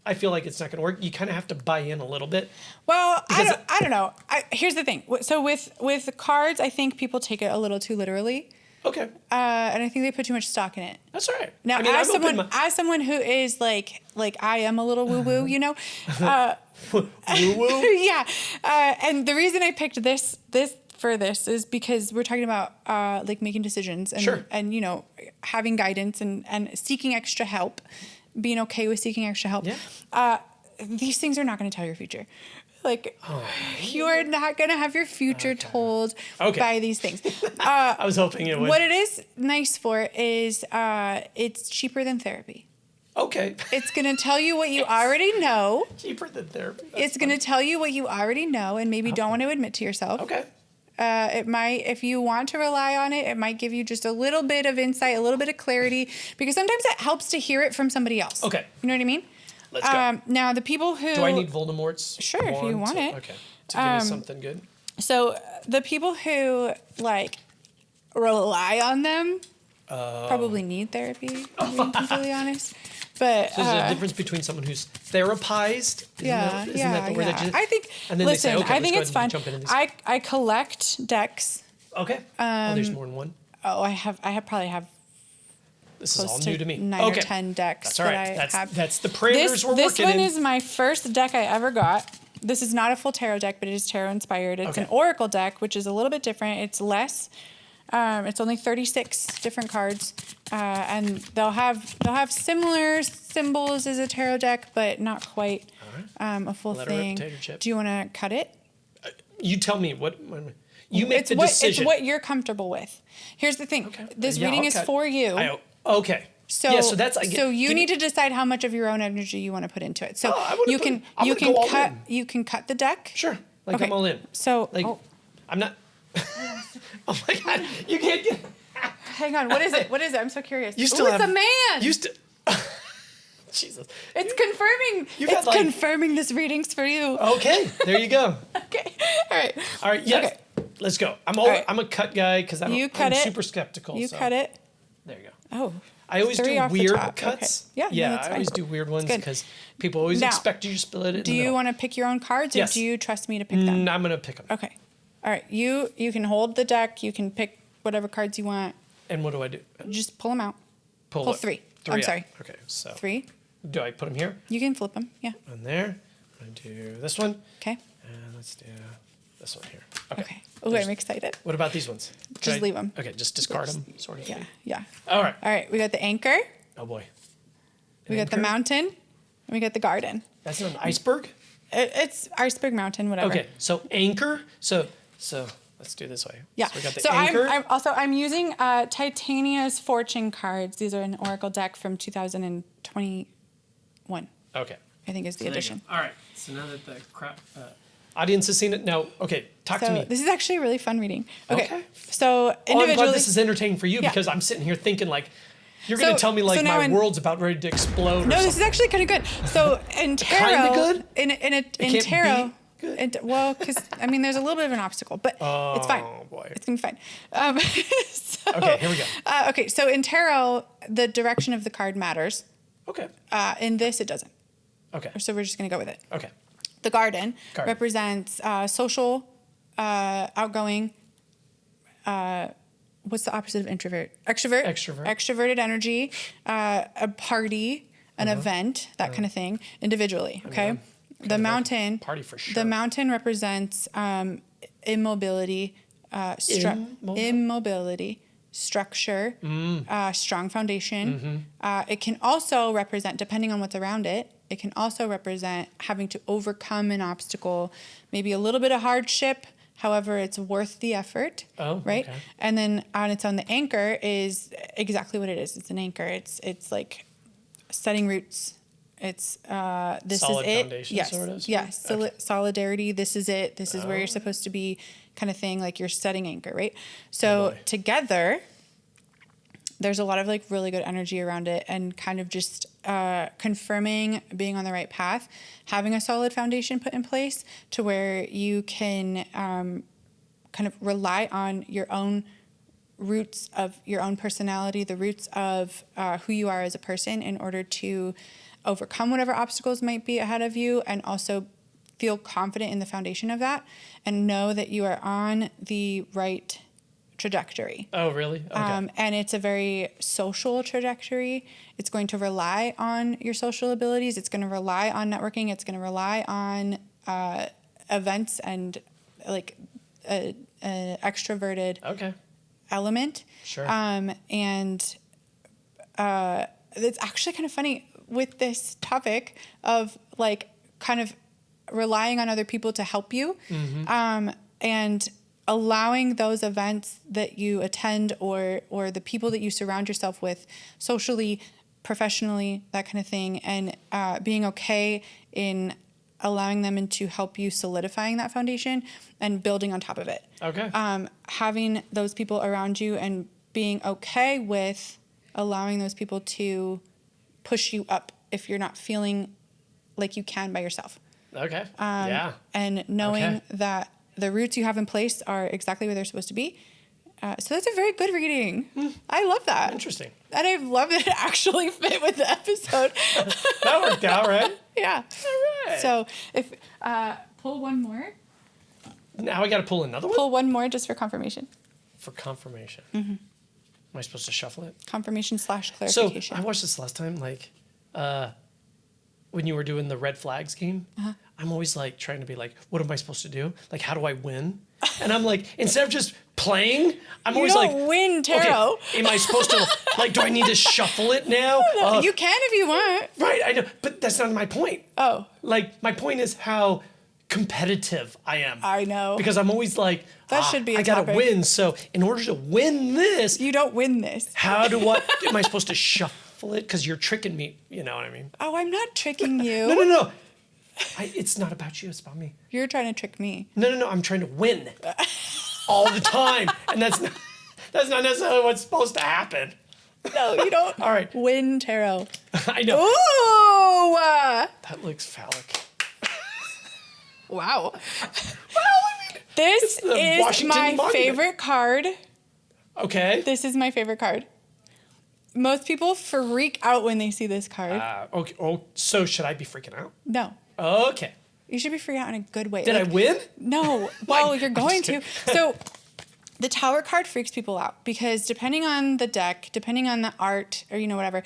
I feel like it's not going to work. You kind of have to buy in a little bit. Well, Because- I don't know. Here's the thing. So with cards, I think people take it a little too literally, Okay. and I think they put too much stock in it. That's all right. Now, I mean, as I'm open as someone who is like I am a little woo woo, woo woo. yeah. And the reason I picked this is because we're talking about like making decisions and Sure. and having guidance and seeking extra help, being okay with seeking extra help. Yeah. These things are not going to tell your future. Like you are not going to have your future told by these things. I was hoping it would. What it is nice for is it's cheaper than therapy. Okay. It's going to tell you what you already know. Cheaper than therapy. It's going to tell you what you already know and maybe don't want to admit to yourself. Okay. It might, if you want to rely on it, it might give you just a little bit of insight, a little bit of clarity, because sometimes it helps to hear it from somebody else. Okay. You know what I mean? Let's go. Now, the people who... Do I need Voldemort's Sure, if you wand want it. Okay. To give me something good? So the people who, like, rely on them probably need therapy, to be completely honest. But So there's a difference between someone who's therapized. Isn't that the word that you... I think, And then they say, listen, okay, I think let's it's go ahead fun. and jump into these. I collect decks. Okay. There's more than one. Oh, I probably have This is close all to new to me. 9 or 10 decks That's all right. that I have. That's the parameters we're This working one in. is my first deck I ever got. This is not a full tarot deck, but it is tarot inspired. It's an oracle deck, which is a little bit different. It's less. It's only 36 different cards, and they'll have similar symbols as a tarot deck, but not quite a full thing. Potato chip. Do you want to cut it? You tell me what. You make the decision. It's what you're comfortable with. Here's the thing. Okay. This reading is for you. Okay. So, so that's you need to decide how much of your own energy you want to put into it. So you can cut the deck. Sure. Like I'm all in. So I'm not. Oh my God! You can't get. Hang on. What is it? What is it? I'm so curious. You still have it's a man. You still. Jesus. It's confirming. It's confirming this reading's for you. Okay. There you go. Okay. All right. All right. Yes. Okay. Let's go. I'm a cut guy because I'm super skeptical. You cut it. There you go. Oh. I always do weird cuts. Okay. Yeah, I always do weird ones because people always expect you to split it. Do you want to pick your own cards, or do you trust me to pick them? I'm gonna pick them. Okay. All right. You can hold the deck. You can pick whatever cards you want. And what do I do? Just pull them out. Pull three. I'm sorry. Okay. So 3. Do I put them here? You can flip them. Yeah. On there. I'm gonna do this one. Okay. And let's do this one here. Okay. Oh, I'm excited. What about these ones? Just leave them. Okay. Just discard them, sort of. Yeah. All right. All right. We got the anchor. Oh boy. We got the mountain, and we got the garden. That's not an iceberg? It's iceberg mountain, whatever. Okay, so anchor. So let's do it this way. Yeah. So we got the anchor. I'm using Titania's Fortune cards. These are an oracle deck from 2021. Okay. I think is the edition. All right. So now that the audience has seen it, now talk to me. This is actually a really fun reading. Okay. So individually, I'm glad this is entertaining for you because I'm sitting here thinking like. You're going to tell me like my world's about ready to explode. No, this is actually kind of good. So in tarot, kind of good. In tarot, well, because I mean, there's a little bit of an obstacle, but it's fine. Oh boy, it's gonna be fine. Okay, here we go. Okay, so in tarot, the direction of the card matters. Okay. In this, it doesn't. Okay. So we're just gonna go with it. Okay. The garden. Represents social, outgoing. What's the opposite of introvert? Extrovert. Extroverted energy, a party, an event, that kind of thing, individually. Okay. The mountain. Party for sure. The mountain represents immobility, immobility, structure, strong foundation. It can also represent, depending on what's around it, it can also represent having to overcome an obstacle, maybe a little bit of hardship. However, it's worth the effort, right? Okay. And then on its own, the anchor is exactly what it is. It's an anchor. It's like setting roots. It's this solid is it. Foundation, Yes, sort of. yes. Solidarity. This is it. This is where you're supposed to be, kind of thing. Like you're setting anchor, right? So together, there's a lot of like really good energy around it, and kind of just confirming being on the right path, having a solid foundation put in place to where you can kind of rely on your own roots of your own personality, the roots of who you are as a person, in order to overcome whatever obstacles might be ahead of you, and also feel confident in the foundation of that, and know that you are on the right trajectory. Oh, really? Okay. And it's a very social trajectory. It's going to rely on your social abilities. It's going to rely on networking. It's going to rely on events and like an extroverted element. Sure. And it's actually kind of funny with this topic of like kind of relying on other people to help you. And allowing those events that you attend or the people that you surround yourself with socially, professionally, that kind of thing, and being okay in allowing them to help you solidifying that foundation and building on top of it. Okay. Having those people around you and being okay with allowing those people to push you up if you're not feeling like you can by yourself. Okay. And knowing that the roots you have in place are exactly where they're supposed to be. So that's a very good reading. I love that. Interesting. And I love that it actually fit with the episode. That worked out, right? Yeah. All right. So if pull one more. Now I got to pull another one? Pull one more just for confirmation. For confirmation. Am I supposed to shuffle it? Confirmation / So clarification. I watched this last time, like, when you were doing the red flags game. I'm always like trying to be like, what am I supposed to do? Like, how do I win? And I'm like, instead of just playing, I'm always like, win tarot. okay, am I supposed to, like, do I need to shuffle it now? You can if you want. Right, I know, but that's not my point. Oh. Like, my point is how competitive I am. I know. Because I'm always like, That should be a I gotta topic. win. So in order to win this, You don't win this. how do I, am I supposed to shuffle it? Because you're tricking me. You know what I mean? Oh, I'm not tricking you. No. It's not about you. It's about me. You're trying to trick me. No. I'm trying to win all the time. And that's not necessarily what's supposed to happen. No, you don't. All right. Win tarot. I know. Ooh. That looks phallic. Wow. Well, I mean, This the is Washington my Monument. favorite card. okay. This is my favorite card. Most people freak out when they see this card. Okay. Oh, so should I be freaking out? No. Okay. You should be freaking out in a good way. Did I win? No. Well, Like, you're I'm going just to. So the tower card freaks people out because depending on the deck, depending on the art or, whatever,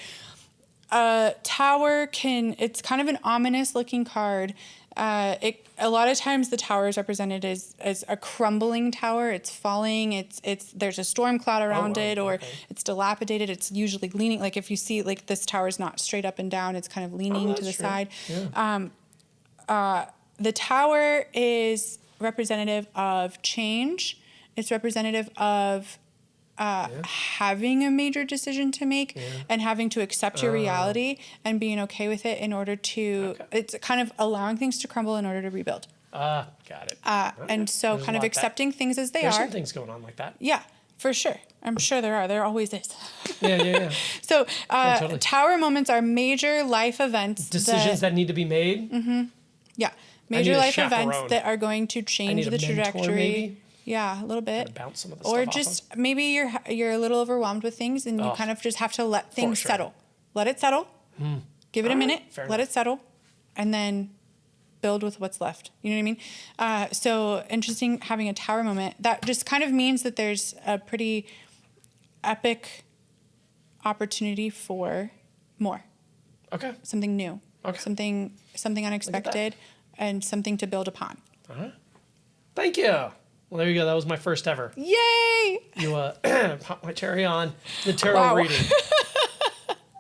tower it's kind of an ominous looking card. A lot of times the tower is represented as a crumbling tower. It's falling. There's a storm cloud around it, or it's dilapidated. It's usually leaning. Like if you see like this tower is not straight up and down, it's kind of leaning to the that's true. side. Yeah. The tower is representative of change. It's representative of having a major decision to make and having to accept your reality and being okay with it in order to, it's kind of allowing things to crumble in order to rebuild. Got it. And so There's kind a of lot accepting things as they There's are. some things going on like that. Yeah, for sure. I'm sure there are. There always is. Yeah. So totally. tower moments are major life events. Decisions that need to be made. Yeah. need Major a life chaperone. events that are going to change need a the mentor, trajectory. maybe? Yeah, a little bit. Bounce some of the Or stuff just maybe you're a little overwhelmed with things and you kind of just have to let things sure. settle. Let it settle. Give it a minute. fair Let enough. it settle. And then build with what's left. You know what I mean? So interesting having a tower moment. That just kind of means that there's a pretty epic opportunity for more. Okay. Something new. Okay. Something unexpected and something to build upon. Thank you. Well, there you go. That was my first ever. Yay! You pop my cherry on the tarot Wow. reading.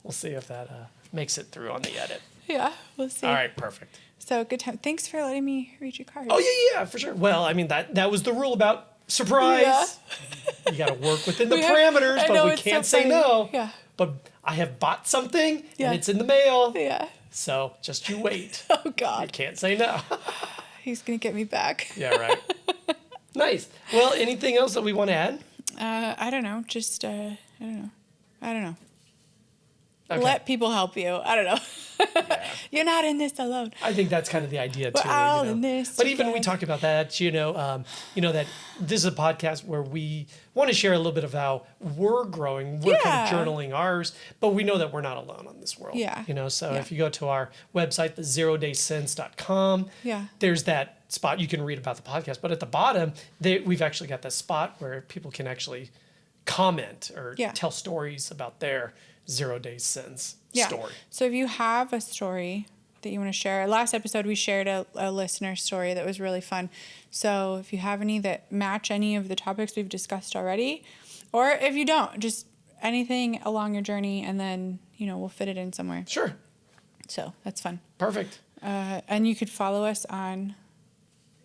We'll see if that makes it through on the edit. Yeah, we'll see. All right, perfect. So good time. Thanks for letting me read your cards. Oh yeah, for sure. Well, I mean that was the rule about surprise. You got to work within the parameters, I but know, we it's can't so say funny. no. Yeah. But I have bought something Yeah. and it's in the mail. Yeah. So just you wait. Oh You God, can't say no. he's gonna get me back. Yeah, right. Nice. Well, anything else that we want to add? I don't know. Just I don't know. Okay. Let people help you. I don't know. You're not in this alone. I think that's kind of the idea too. We're all in this But even we together. talk about that, that this is a podcast where we want to share a little bit of how we're growing. We're kind of Yeah. journaling ours, but we know that we're not alone on this world. Yeah. So Yeah. if you go to our website, the zerodaysense.com, Yeah. there's that spot you can read about the podcast. But at the bottom, we've actually got that spot where people can actually comment or Yeah. tell stories about their 0 Days Sense Yeah. story. So if you have a story that you want to share, last episode we shared a listener story that was really fun. So if you have any that match any of the topics we've discussed already, or if you don't, just anything along your journey, and then we'll fit it in somewhere. Sure. So that's fun. Perfect. And you could follow us on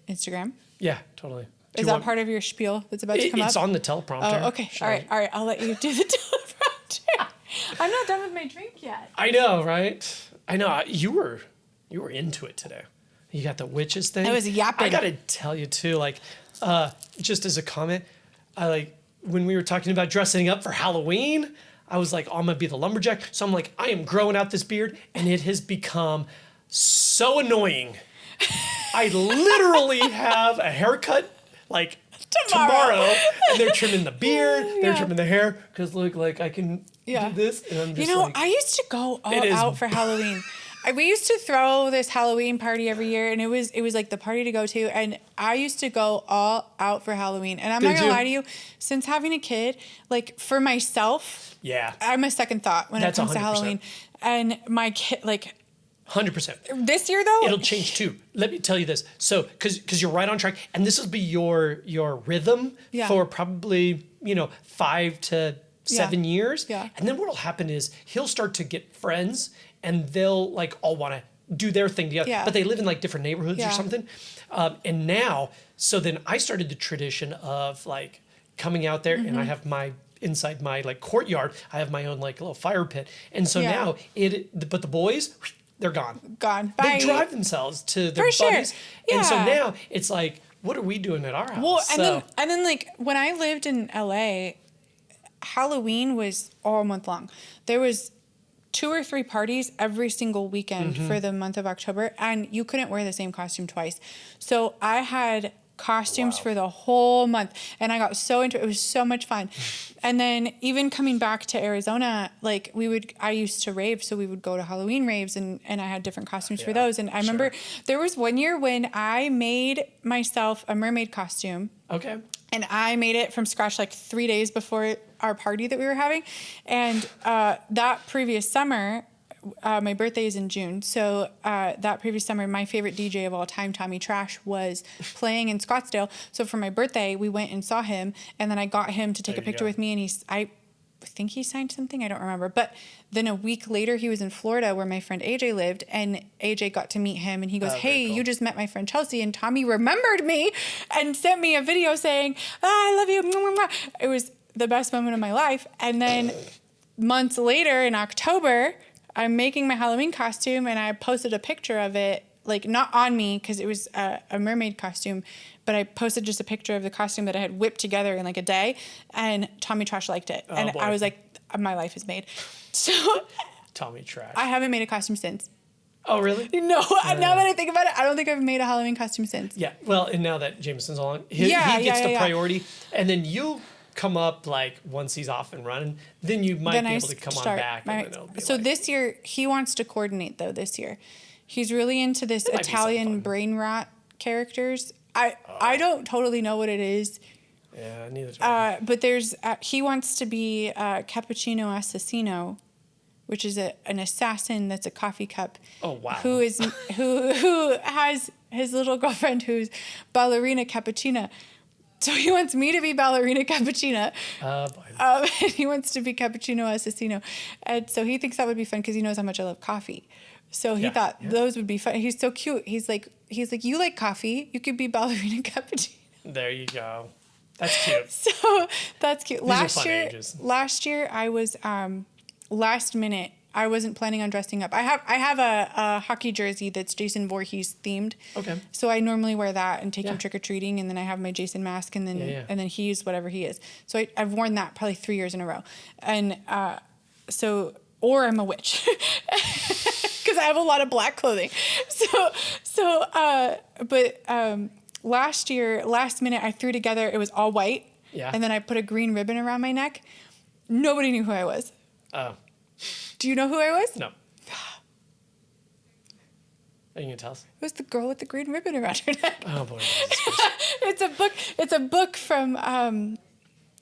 Instagram. Yeah, totally. Do Is you that want- part of your spiel that's about to come It's up? on the teleprompter. Oh, okay. Should All I- right. I'll let you do the teleprompter. I'm not done with my drink yet. I know, right? I know. You were into it today. You got the witches thing. I was yapping. I gotta tell you too, just as a comment, when we were talking about dressing up for Halloween, I was like, oh, I'm gonna be the lumberjack. So I'm like, I am growing out this beard, and it has become so annoying. I literally have a haircut tomorrow, and they're trimming the beard, they're trimming the hair, because look, I can do this, and I'm just I used to go all It is- out for Halloween. We used to throw this Halloween party every year, and it was like the party to go to. And I used to go all out for Halloween. And I'm not gonna lie to you, since having a kid, like for myself, I'm a second thought when it comes 100%. to Halloween. And my kid, like 100%. this year though, it'll change too. Let me tell you this. So, because you're right on track, and this will be your rhythm for probably 5 to 7 years. Yeah. And then what'll happen is he'll start to get friends, and they'll like all want to do their thing together. Yeah. But they live in like different neighborhoods or something. And now, so then I started the tradition of like coming out there, and I have inside my like courtyard, I have my own like little fire pit. And so now but the boys, they're gone. Bye. They drive themselves to their buddies. And so now it's like, what are we doing at our house? Well, and then like when I lived in LA, Halloween was all month long. There was 2 or 3 parties every single weekend for the month of October, and you couldn't wear the same costume twice. So I had costumes for the whole month, and I got so into it. It was so much fun. And then even coming back to Arizona, like I used to rave, so we would go to Halloween raves, and I had different costumes for those. And I remember there was one year when I made myself a mermaid costume. Okay. And I made it from scratch like 3 days before our party that we were having. And that previous summer, my birthday is in June. So that previous summer, my favorite DJ of all time, Tommy Trash, was playing in Scottsdale. So for my birthday, we went and saw him. And then I got him to take a picture with me. And I think he signed something. I don't remember. But then a week later, he was in Florida where my friend AJ lived. And AJ got to meet him. And he goes, hey, you just met my friend Chelsea. And Tommy remembered me and sent me a video saying, I love you. It was the best moment of my life. And then months later in October, I'm making my Halloween costume, and I posted a picture of it, like not on me because it was a mermaid costume, but I posted just a picture of the costume that I had whipped together in like a day, and Tommy Trash liked it. And I was like, my life is made. So Tommy Trash. I haven't made a costume since. Oh, really? No, now that I think about it, I don't think I've made a Halloween costume since. Yeah, well, and now that Jameson's on, he gets the priority, and then you come up like once he's off and running, then you might be able to come on back. So this year, he wants to coordinate though this year. He's really into this Italian brain rot characters. I don't totally know what it is. Yeah, neither do I. But there's, he wants to be Cappuccino Assassino, which is an assassin that's a coffee cup. Oh, wow. Who has his little girlfriend who's Ballerina Cappuccina. So he wants me to be Ballerina Cappuccina. And he wants to be Cappuccino Assassino. And so he thinks that would be fun because he knows how much I love coffee. So he thought those would be fun. He's so cute. He's like, you like coffee. You could be Ballerina Cappuccino. There you go. That's cute. So that's cute. These are fun ages. Last year I was last minute. I wasn't planning on dressing up. I have a hockey jersey that's Jason Voorhees themed. Okay. So I normally wear that and take him trick or treating, and then I have my Jason mask, and then and then he's whatever he is. So I've worn that probably 3 years in a row, and or I'm a witch because I have a lot of black clothing. But last year, last minute, I threw together. It was all white. Yeah. And then I put a green ribbon around my neck. Nobody knew who I was. Oh. Do you know who I was? No. Are you gonna tell us? It was the girl with the green ribbon around her neck. Oh boy. It's a book from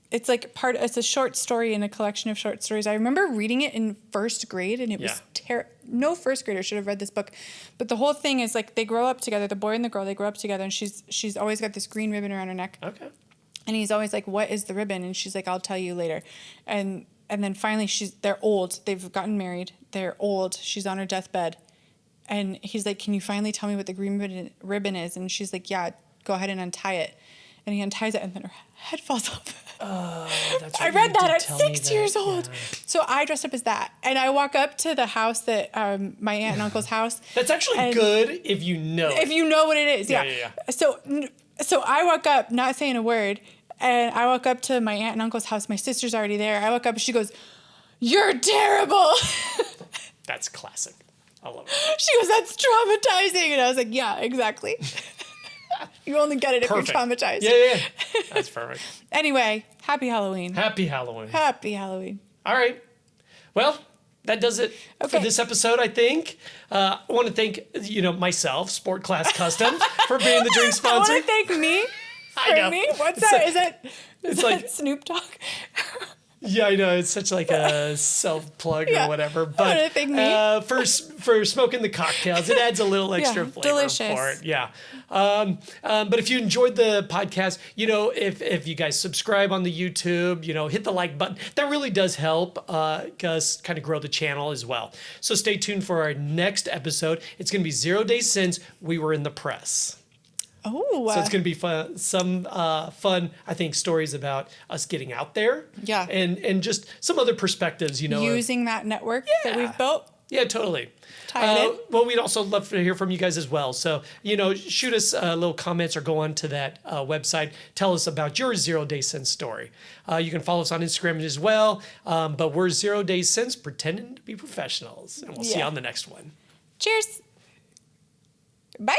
it's a short story in a collection of short stories. I remember reading it in first grade, and it was no first grader should have read this book. But the whole thing is like they grow up together, the boy and the girl, they grow up together, and she's always got this green ribbon around her neck. Okay. And he's always like, "What is the ribbon?" And she's like, "I'll tell you later." And then finally they're old. They've gotten married. They're old. She's on her deathbed. And he's like, "Can you finally tell me what the green ribbon is?" And she's like, "Yeah, go ahead and untie it." And he unties it, and then her head falls off. That's right. I read that at 6 years old. Yeah. So I dressed up as that. And I walk up to the house that, my aunt and uncle's house. That's actually good if you know it. If you know what it is, yeah. So I walk up, not saying a word. And I walk up to my aunt and uncle's house. My sister's already there. I walk up and she goes, "You're terrible." That's classic. I love it. She goes, "That's traumatizing." And I was like, "Yeah, exactly." You only get it if you're traumatized. Yeah. That's perfect. Anyway, happy Halloween. Happy Halloween. Happy Halloween. All right. Well, that does it for this episode, I think. I want to thank, myself, Sport Class Custom, for being the drink sponsor. I want to thank me. I know. Me? What's that? Is that like Snoop Dogg? Yeah, I know. It's such like a self-plug or whatever. But I want to thank me. for smoking the cocktails, it adds a little extra flavor delicious. for it. Yeah. But if you enjoyed the podcast, if you guys subscribe on the YouTube, hit the like button. That really does help us kind of grow the channel as well. So stay tuned for our next episode. It's going to be 0 days since we were in the press. Oh. So it's going to be fun. Some fun, I think, stories about us getting out there. Yeah. And just some other perspectives, Using that network that we've built. Yeah, totally. Tied in. Well, we'd also love to hear from you guys as well. So, shoot us little comments or go on to that website. Tell us about your 0 day since story. You can follow us on Instagram as well. But we're 0 days since pretending to be professionals. And we'll see you on the next one. Cheers. Bye.